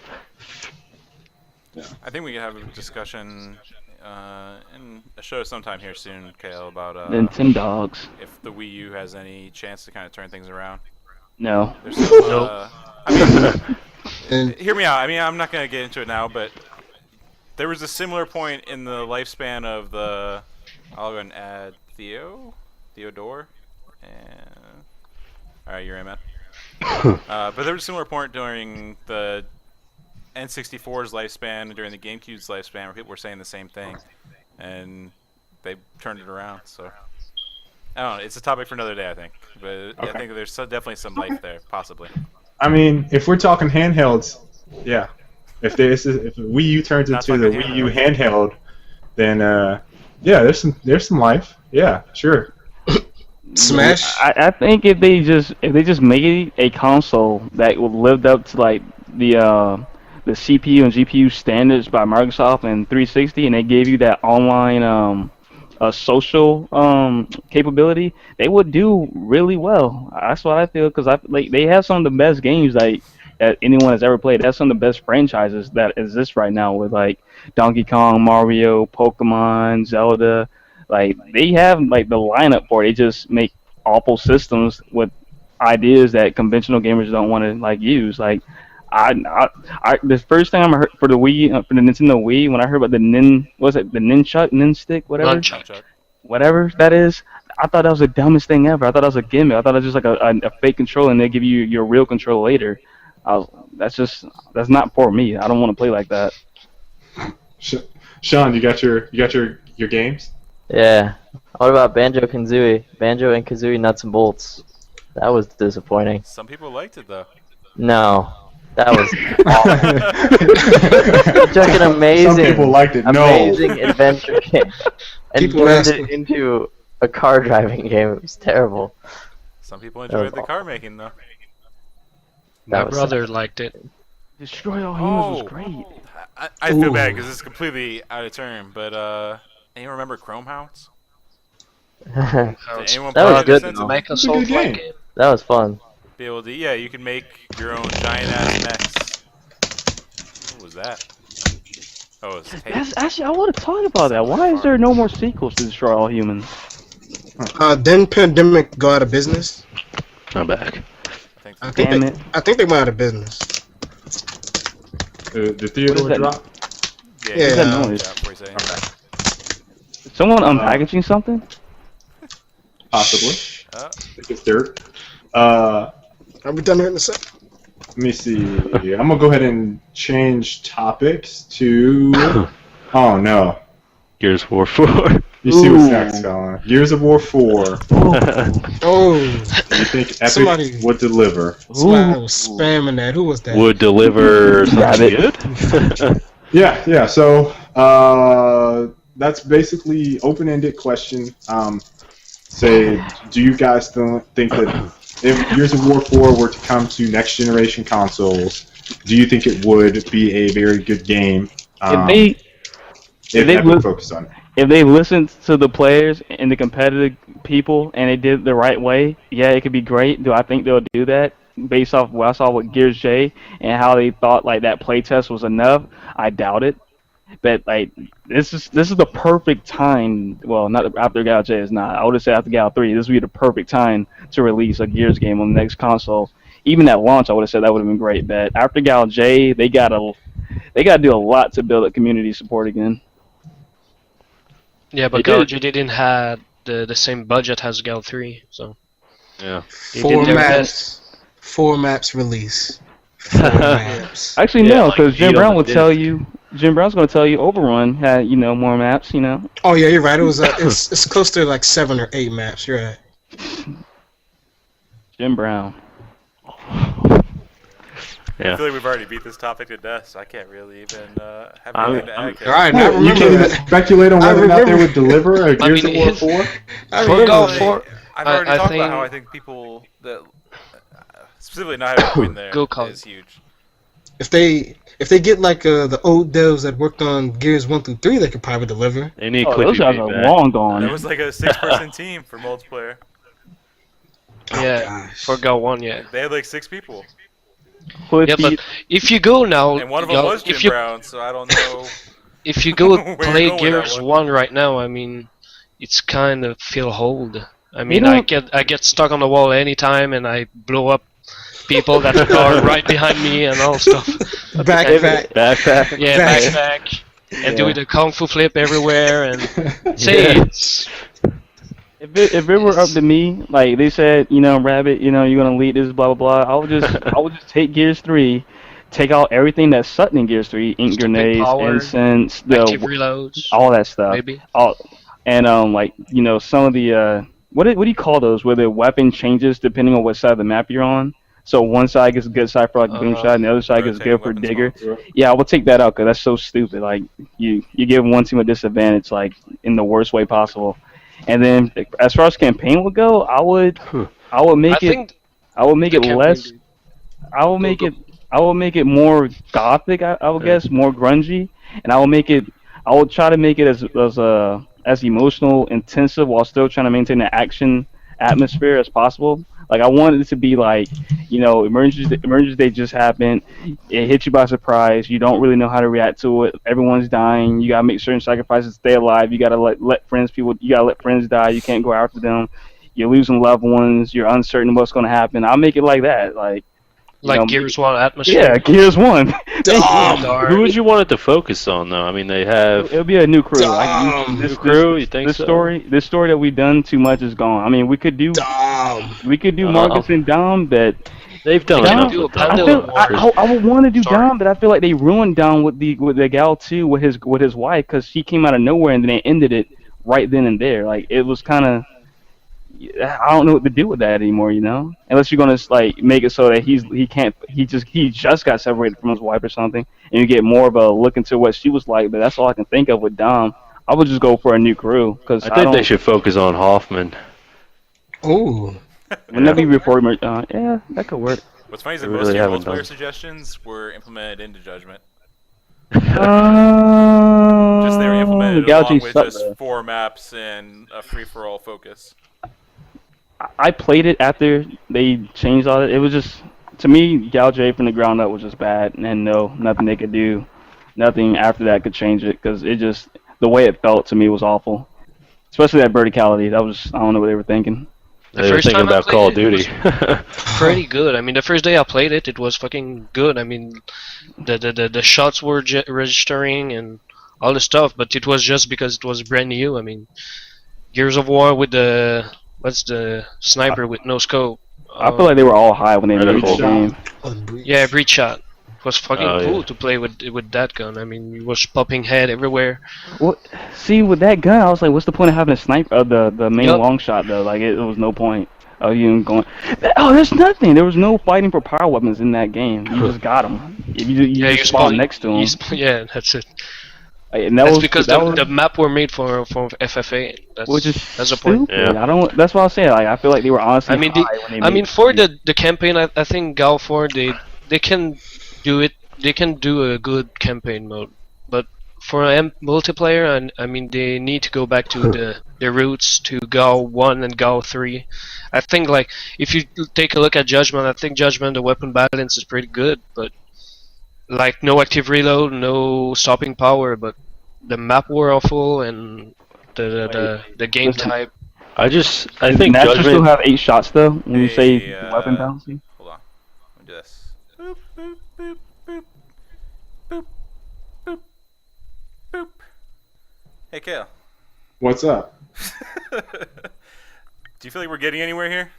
I think we can have a discussion in a show sometime here soon, Kale, about Nintendogs. if the Wii U has any chance to kind of turn things around. No. There's some, Nope. I And mean, hear me out. I mean, I'm not gonna get into it now, but there was a similar point in the lifespan of the. I'll go and add Theodore, and all right, you're in, man. But there was a similar point during the N64's lifespan, during the GameCube's lifespan, where people were saying the same thing, and they turned it around. So I don't know. It's a topic for another day, I think. But I think there's definitely some life there, possibly. I mean, if we're talking handhelds, yeah. If Wii U turns Not into the talking Wii U handheld, then yeah, there's some life. Yeah, sure. Smash. I think if they just make a console that would live up to like the CPU and GPU standards by Microsoft and 360, and they gave you that online social capability, they would do really well. That's what I feel, because they have some of the best games that anyone has ever played. They have some of the best franchises that exist right now with like Donkey Kong, Mario, Pokemon, Zelda. Like they have like the lineup for it. They just make awful systems with ideas that conventional gamers don't want to like use. Like the first time I heard for the Wii, for the Nintendo Wii, when I heard about the Ninstick, whatever, Nunchuck. whatever that is, I thought that was the dumbest thing ever. I thought that was a gimmick. I thought it was just like a fake controller, and they give you your real control later. That's not for me. I don't want to play like that. Sean, you got your games? Yeah. What about Banjo-Kazooie? Banjo and Kazooie Nuts and Bolts. That was disappointing. Some people liked it though. No. That was awful. They took an Some people liked it. amazing adventure game and People turned asking- it into a car driving game. It was terrible. Some people was enjoyed the awful. car making though. My That was brother liked it. Destroy All Humans was great. I feel Ooh. bad because it's completely out of turn. But anyone remember Chrome Hounds? that Did anyone That play was it good, since? though. Make a It's a good Souls-like game. game. was fun. Be able to, yeah, you can make your own giant ass mechs. What was that? Oh, it's tape. Actually, I want to talk about that. Why is there no more sequels to Destroy All Humans? Didn't Pandemic go out of business? I'm back. I think I think Damn they, it. I think they went out of business. The Theodore that? drop? yeah, Yeah. you that can noise? do that before you say anything. Is someone unpackaging something? Possibly. Uh, I think it's dirt. Are we done here in a sec? Let me see. I'm gonna go ahead and change topics to. Oh no! Gears of War 4. You see what's Ooh. next, Colin? Gears of War 4. Oh, Do you think Epic Somebody- would deliver? somebody was spamming that. Who was that? Would deliver something Rabbit. good? Yeah. So that's basically open-ended question. Say, do you guys think that if Gears of War 4 were to come to next-generation consoles, do you think it would be a very good game? If they Epic would- focused on it. If they listened to the players and the competitive people and they did it the right way, yeah, it could be great. Do I think they'll do that based off what I saw with Gears J and how they thought like that playtest was enough? I doubt it. But like this is the perfect time. Well, not after Gal J is not. I would have said after Gal 3, this would be the perfect time to release a Gears game on the next console. Even at launch, I would have said that would have been great. But after Gal J, they gotta do a lot to build up community support again. Yeah, but They did. Galaxy didn't have the same budget as Gal 3, so Yeah. they Four did their maps. 4 maps release. 4 maps. Actually, Yeah, no, like because Jim eight on Brown the will tell disc. you. Jim Brown's going to tell you Overrun had more maps. Oh yeah, you're right. It was it's close to like 7 or 8 maps. You're right. Jim Brown. I Yeah. feel like we've already beat this topic to death, so I can't really even have I'm- anything to add. All right, I You remember can't even that. speculate on I whether or not they remember- would deliver a Gears mean, of War it's- 4. I For remember Gal that. 4, I've I- already I talked think- about how I think people that specifically not having a win there Go Colin. is huge. If they get like the old devs that worked on Gears 1 through 3, they could probably deliver. They need Oh, Clippy those guys Big are back. long gone. That was like a 6-person team for multiplayer. Oh, Yeah, gosh. for Gal 1, yeah. They had like 6 people, Well, Yeah, but if you go now, and one of them Gal, was Jim Brown. So I don't know. if you go where you're play going with that Gears one. 1 right now, I mean, it's kind of feel hold. I mean, don't- I get stuck on the wall anytime, and I blow up people that are right behind me and all stuff. Backpack. Backpack. Yeah, Back- backpack, and Yeah. do the kung fu flip everywhere, and say it's If it were up to me, like they said, Rabbit, you're gonna lead this, blah blah blah. I would just take Gears 3, take out everything that's sucked in Gears 3, ink Stupid grenades, power, incense, active reloads, all that stuff. maybe. All, and like some of the what do you call those? Where the weapon changes depending on what side of the map you're on. So one side gets a good side for like boom shot, and the other side gets rotating good for weapon digger. spawns. Yeah, I will take that out because that's so stupid. Like you give one team a disadvantage, like in the worst way possible. And then as far as campaign would go, I would I make it think I would make the it campaign less. did. I will make it. I will make it more gothic. I would guess more grungy, and I will make it. I will try to make it as emotional, intensive, while still trying to maintain the action atmosphere as possible. Like I wanted it to be like, emergency day just happened. It hit you by surprise. You don't really know how to react to it. Everyone's dying. You gotta make certain sacrifices to stay alive. You gotta let friends people. You gotta let friends die. You can't go after them. You're losing loved ones. You're uncertain what's gonna happen. I'll make it like that. Like. Gears 1 atmosphere. Yeah, Gears 1. Who would you want it to focus on, though? I mean, they have It'll be a new crew. new crew. You think This so? story that we've done too much is gone. I mean, we could do Marcus and Dom, but They've done Dom, enough do a with I them. feel I would want to do Sorry. Dom, but I feel like they ruined Dom with the gal too with his wife because she came out of nowhere and then they ended it right then and there. Like it was kind of. I don't know what to do with that anymore, Unless you're gonna like make it so that he just got separated from his wife or something, and you get more of a look into what she was like. But that's all I can think of with Dom. I would just go for a new crew because I think they should focus on Hoffman. Ooh. Wouldn't that be reported? Yeah, that could work. What's funny is that They most really of your haven't done multiplayer it. suggestions were implemented into Judgment. Just Just they were implemented gouging along with suck, just though. 4 maps and a free-for-all focus. I played it after they changed all that. It was just, to me, Gouge from the ground up was just bad, and nothing they could do, nothing after that could change it, because the way it felt to me was awful. Especially that verticality. That was, I don't know what they were thinking. The They were first thinking time I about Call of played it, Duty. Pretty good. I mean, the first day I played it, it was fucking good. I mean, the shots were registering and all the stuff, but it was just because it was brand new. I mean, Gears of War with what's the sniper with no scope? I feel like they were all high when they made Reticle. the game. Yeah, breach shot. It was fucking Oh, cool yeah. to play with that gun. I mean, it was popping head everywhere. Well, see, with that gun, I was like, what's the point of having a sniper, the main Yup. long shot, though? Like, it was no point of you going, there's nothing. There was no fighting for power weapons in that game. You just got them. You Yeah, just spawn next to them. Yeah, that's it. And that That's was, because that the, was, the map were made for FFA. which is That's the point. stupid. Yeah. I don't. That's what I was saying. Like, I feel like they were honestly I mean, high when they I made mean, the for game. the campaign, I think Gal 4 they can do it. They can do a good campaign mode, but for multiplayer, and I mean, they need to go back to the roots to Gal 1 and Gal 3. I think like if you take a look at Judgment, I think Judgment the weapon balance is pretty good, but like no active reload, no stopping power, but the map were awful and the game Listen, type. I Does think Natcher still Judgment. have 8 shots though? When you say Hey, weapon balancing. Hold on. Let me do this. Boop, boop, boop, boop. Boop, boop, boop. Hey, Kale. What's up? Do you feel like we're getting anywhere here?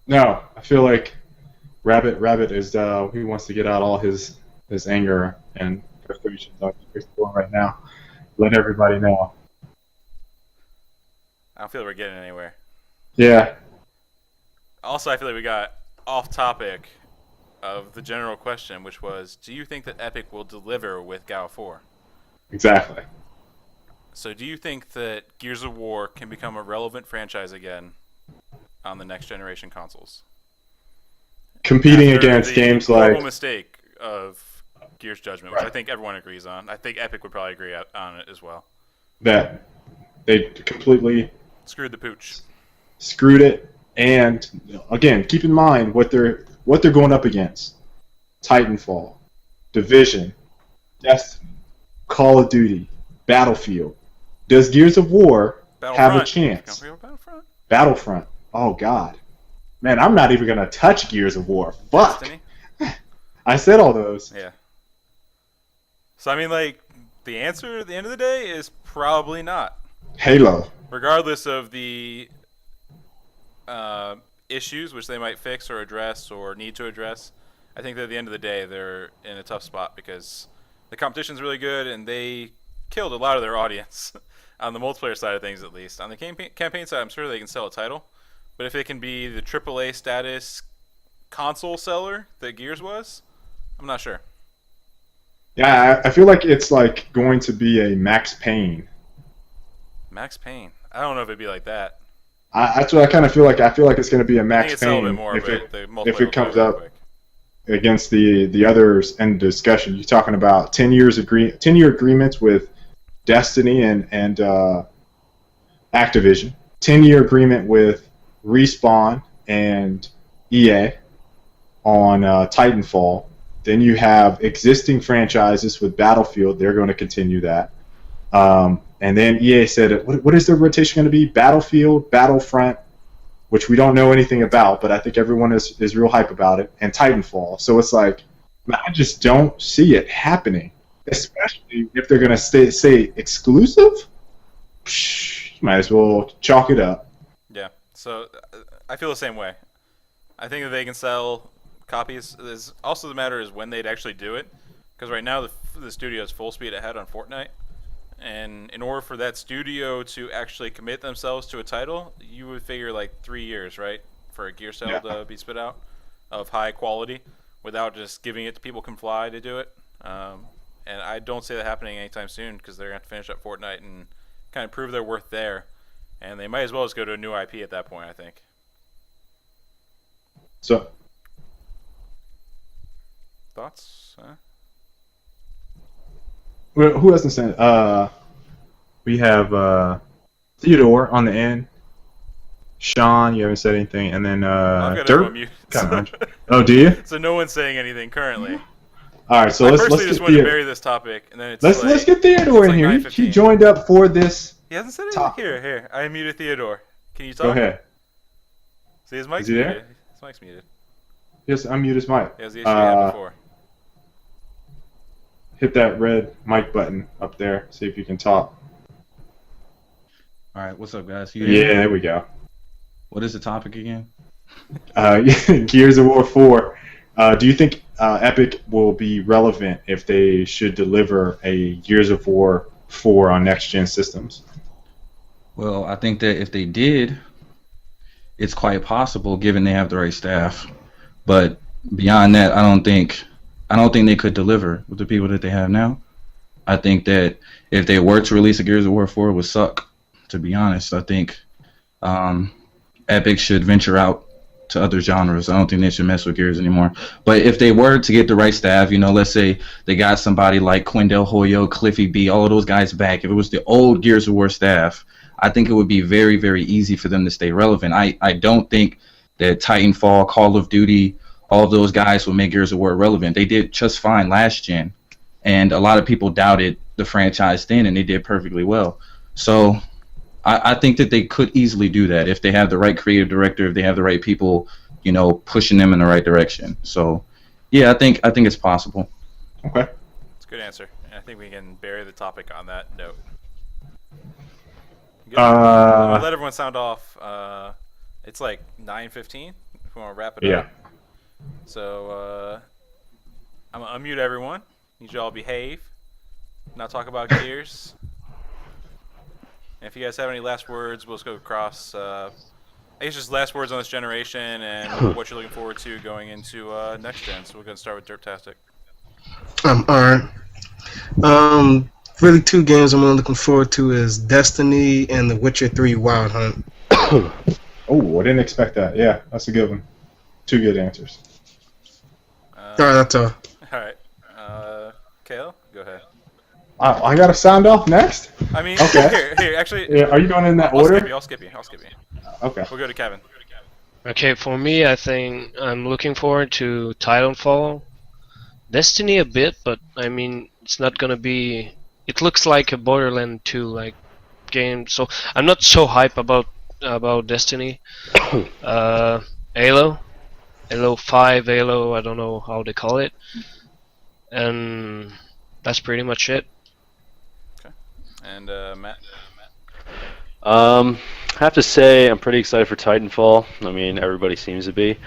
No, I feel like Rabbit is he wants to get out all his anger and frustration on he's doing right now. Let everybody know. I don't feel like we're getting anywhere. Yeah. Also, I feel like we got off topic of the general question, which was, do you think that Epic will deliver with Gal 4? Exactly. So do you think that Gears of War can become a relevant franchise again on the next generation consoles? Competing After against the games horrible like mistake of Gears Judgment, which I Right. think everyone agrees on. I think Epic would probably agree on it as well. that, they completely Screwed the pooch. screwed it. And again, keep in mind what they're going up against: Titanfall, Division, Destiny, Call of Duty, Battlefield. Does Gears of War have a chance? Battlefront. Oh God, man, I'm not even gonna touch Gears of War. Fuck. Destiny? I said all those. Yeah. So I mean, like, the answer at the end of the day is probably not. Halo. Regardless of the issues which they might fix or address or need to address, I think that at the end of the day they're in a tough spot because the competition's really good and they killed a lot of their audience on the multiplayer side of things, at least. On the campaign side, I'm sure they can sell a title, but if they can be the AAA status console seller that Gears was, I'm not sure. Yeah, I feel like it's like going to be a Max Payne. Max Payne. I don't know if it'd be like that. That's what I kind of feel like. I feel like it's going to be a Max I think it's a little Payne bit more, if it comes up against the others in discussion. You're talking about 10-year agreements with Destiny and Activision, 10-year agreement with Respawn and EA on Titanfall. Then you have existing franchises with Battlefield. They're going to continue that. And then EA said, what is the rotation going to be? Battlefield, Battlefront, which we don't know anything about, but I think everyone is real hype about it, and Titanfall. So it's like, I just don't see it happening, especially if they're going to say exclusive. Psh, might as well chalk it up. Yeah, so I feel the same way. I think that they can sell copies. Also, the matter is when they'd actually do it, because right now the studio is full speed ahead on Fortnite. And in order for that studio to actually commit themselves to a title, you would figure like 3 years, right, for a gear sale to be spit out of high quality without just giving it to people can fly to do it. And I don't see that happening anytime soon because they're going to have to finish up Fortnite and kind of prove their worth there. And they might as well just go to a new IP at that point, I think. So, thoughts? well, who hasn't said? We have Theodore on the end. Sean, you haven't said anything, and then Dirk. Oh, do you? So no one's saying anything currently. All right, so let's just wanted to bury this topic, and then it's let's get Theodore in here. He joined up for this. He hasn't said anything. Here. I muted Theodore. Can you talk? Go ahead. See, his mic's Is he muted. there? His mic's muted. Yes, unmute his mic. He has the issue he had before. Hit that red mic button up there. See if you can talk. All right, what's up, guys? Yeah, there we go. What is the topic again? Gears of War 4. Do you think Epic will be relevant if they should deliver a Gears of War 4 on next-gen systems? Well, I think that if they did, it's quite possible, given they have the right staff. But beyond that, I don't think they could deliver with the people that they have now. I think that if they were to release a Gears of War 4, it would suck, to be honest. I think Epic should venture out to other genres. I don't think they should mess with Gears anymore. But if they were to get the right staff, let's say they got somebody like Quindel Hoyo, Cliffy B, all of those guys back. If it was the old Gears of War staff, I think it would be very, very easy for them to stay relevant. I don't think that Titanfall, Call of Duty, all of those guys will make Gears of War relevant. They did just fine last gen, and a lot of people doubted the franchise then, and they did perfectly well. So I think that they could easily do that if they have the right creative director, if they have the right people, pushing them in the right direction. So, yeah, I think it's possible. Okay. It's a good answer. And I think we can bury the topic on that note. We'll let everyone sound off. It's like 9:15 if we want to wrap it up. So I'm going to unmute everyone. Need you all to behave. Not talk about Gears. And if you guys have any last words, we'll just go across. I guess just last words on this generation and what you're looking forward to going into next gen. So we're going to start with Derptastic. Alright. Really, two games I'm really looking forward to is Destiny and The Witcher 3 Wild Hunt. Oh, I didn't expect that. Yeah, that's a good one. Two good answers. Alright, that's all. Alright. Kale, go ahead. I got to sound off next? I mean, okay. here, actually. Yeah, are you going in that order? I'll skip you. Okay. We'll go to Kevin. Okay, for me, I think I'm looking forward to Titanfall. Destiny a bit, but I mean, it's not gonna be. It looks like a Borderland 2 like game, so I'm not so hype about Destiny. Uh, Halo, Halo 5, Halo, I don't know how they call it, and that's pretty much it. And Matt. I have to say I'm pretty excited for Titanfall. I mean, everybody seems to be.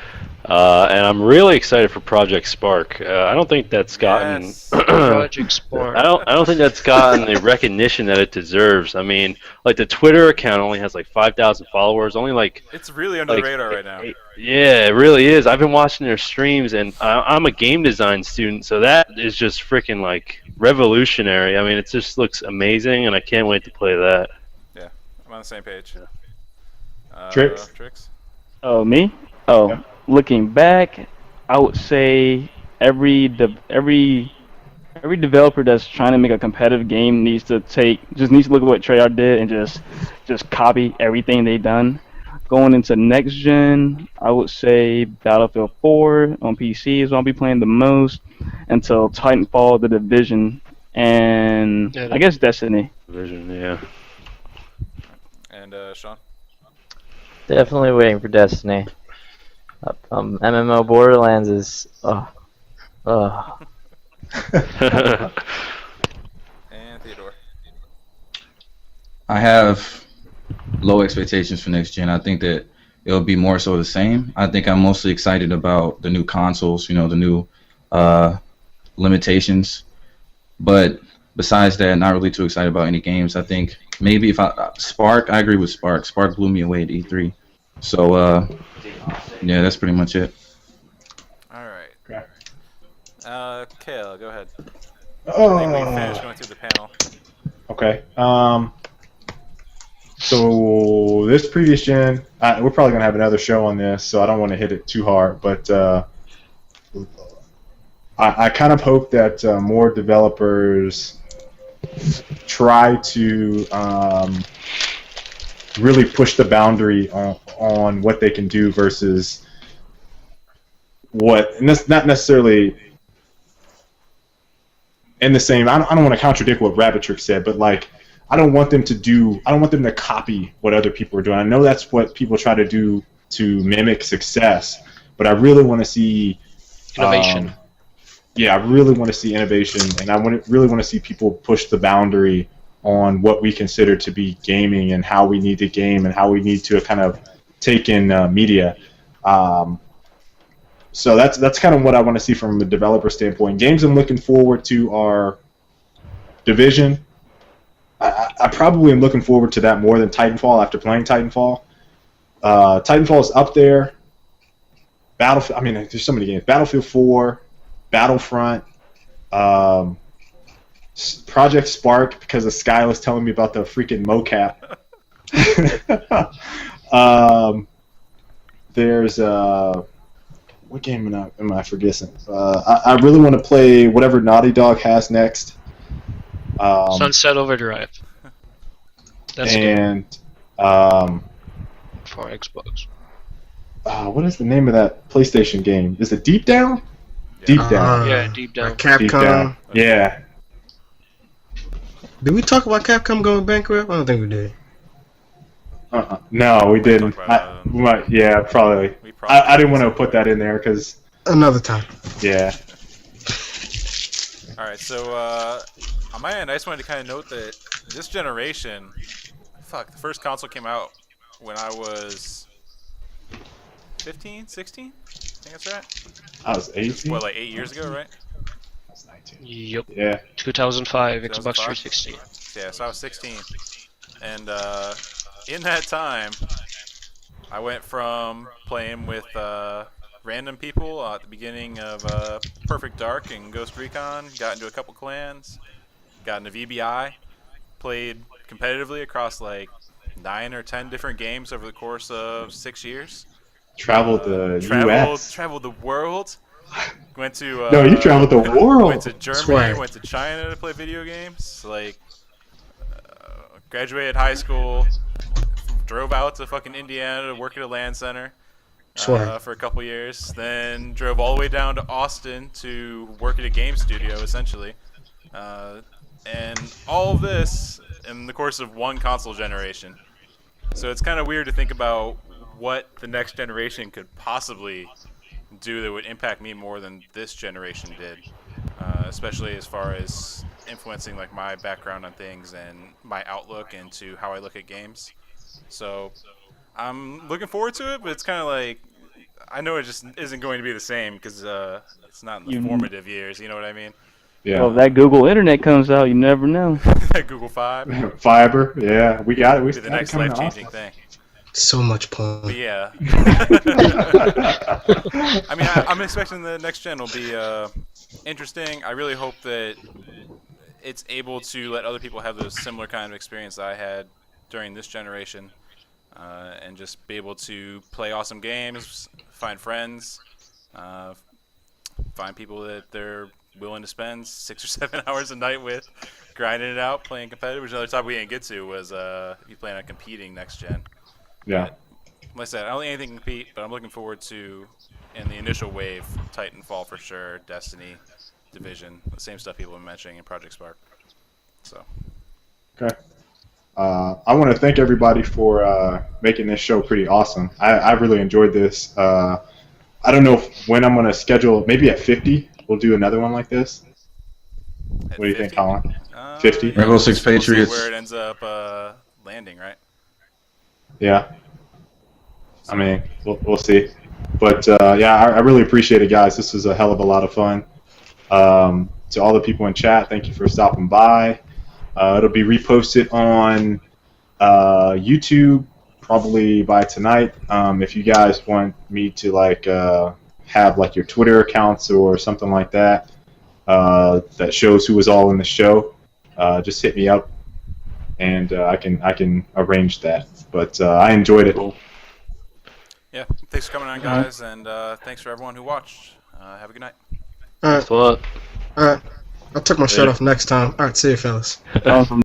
And I'm really excited for Project Spark. I don't think that's gotten Yes. Project Spark. I don't think that's gotten the recognition that it deserves. I mean, like the Twitter account only has like 5,000 followers. Only like It's really under like, the radar right now. yeah, it really is. I've been watching their streams, and I'm a game design student, so that is just freaking like revolutionary. I mean, it just looks amazing, and I can't wait to play that. Yeah, I'm on the same page. Tricks? Tricks? Oh, me? Oh, Yeah. looking back, I would say every developer that's trying to make a competitive game needs to look at what Treyarch did and just copy everything they've done. Going into next gen, I would say Battlefield 4 on PC is what I'll be playing the most until Titanfall, The Division, and Yeah, I guess Destiny. Vision, yeah. And Sean? Definitely waiting for Destiny. MMO Borderlands is. And Theodore. I have low expectations for next gen. I think that it'll be more so the same. I think I'm mostly excited about the new consoles, you know, the new limitations. But besides that, not really too excited about any games. I think maybe if Spark, I agree with Spark. Spark blew me away at E3. So yeah, that's pretty much it. All right. Okay. Kale, go ahead. I think we finished going through the panel. Okay. So this previous gen, we're probably gonna have another show on this, so I don't want to hit it too hard. But I kind of hope that more developers try to really push the boundary on what they can do versus what, and that's not necessarily in the same. I don't want to contradict what Rabbit Trick said, but like, I don't want them to copy what other people are doing. I know that's what people try to do to mimic success, but I really want to see Innovation. Yeah, I really want to see innovation, and I really want to see people push the boundary on what we consider to be gaming and how we need to game and how we need to kind of take in media. So that's kind of what I want to see from a developer standpoint. Games I'm looking forward to are Division. I probably am looking forward to that more than Titanfall after playing Titanfall. Titanfall is up there. Battlefield. I mean, there's so many games. Battlefield 4, Battlefront, Project Spark, because the Sky was telling me about the freaking mocap. There's what game am I forgetting? I really want to play whatever Naughty Dog has next. Sunset Overdrive. That's good And for Xbox. what is the name of that PlayStation game? Is it Deep Down? Deep Down. Yeah, Deep Down. Capcom. Deep Down. Yeah. Did we talk about Capcom going bankrupt? I don't think we did. No, we didn't. talked about that. We might, yeah, probably. We probably I didn't want to put that in there because, Another time. yeah. All right, so on my end, I just wanted to kind of note that this generation, the first console came out when I was 15, 16? I think that's right. I was 18. What, like 8 years ago, right? I was 19. Yep. Yeah. 2005 Xbox 2005? 360. Yeah, so I was 16. And in that time, I went from playing with random people at the beginning of Perfect Dark and Ghost Recon, got into a couple clans, got into VBI, played competitively across like 9 or 10 different games over the course of 6 years. Traveled the U.S. Traveled the world. Went to No, you traveled the world. Went to Germany. Swear. Went to China to play video games. Like, graduated high school. Drove out to fucking Indiana to work at a LAN center, Sure. for a couple years. Then drove all the way down to Austin to work at a game studio, essentially. And all of this in the course of one console generation. So it's kind of weird to think about what the next generation could possibly do that would impact me more than this generation did, especially as far as influencing like my background on things and my outlook into how I look at games. So I'm looking forward to it, but it's kind of like I know it just isn't going to be the same because it's not in the You- formative years. You know what I mean? Yeah. Well, if that Google Internet comes out, you never know. Google Five Fiber. Yeah, we got it. We be the got it next coming to life-changing Austin. thing. So much But porn. yeah. I mean, I'm expecting the next gen will be interesting. I really hope that it's able to let other people have those similar kind of experience that I had during this generation, and just be able to play awesome games, find friends, find people that they're willing to spend 6 or 7 hours a night with, grinding it out, playing competitive. Which another topic we didn't get to was you plan on competing next gen. Yeah. Like I said, I don't think anything can compete, but I'm looking forward to, in the initial wave, Titanfall for sure, Destiny, Division, the same stuff people have been mentioning in Project Spark. So, Okay. I want to thank everybody for making this show pretty awesome. I really enjoyed this. I don't know when I'm going to schedule, maybe at 50, we'll do another one like this. at What do you think, 50? Colin? 50? Yeah, Rainbow Six we'll see Patriots. where it ends up landing, right? Yeah. I mean, we'll see. But yeah, I really appreciate it, guys. This was a hell of a lot of fun. To all the people in chat, thank you for stopping by. It'll be reposted on YouTube probably by tonight. If you guys want me to like have like your Twitter accounts or something like that that shows who was all in the show, just hit me up and I can arrange that. But I enjoyed it. Yeah, thanks for coming on, guys, and thanks for everyone who watched. Have a good night. All right. Thanks a lot. All right. I'll take my shirt off next time. All right. See you, fellas. Awesome.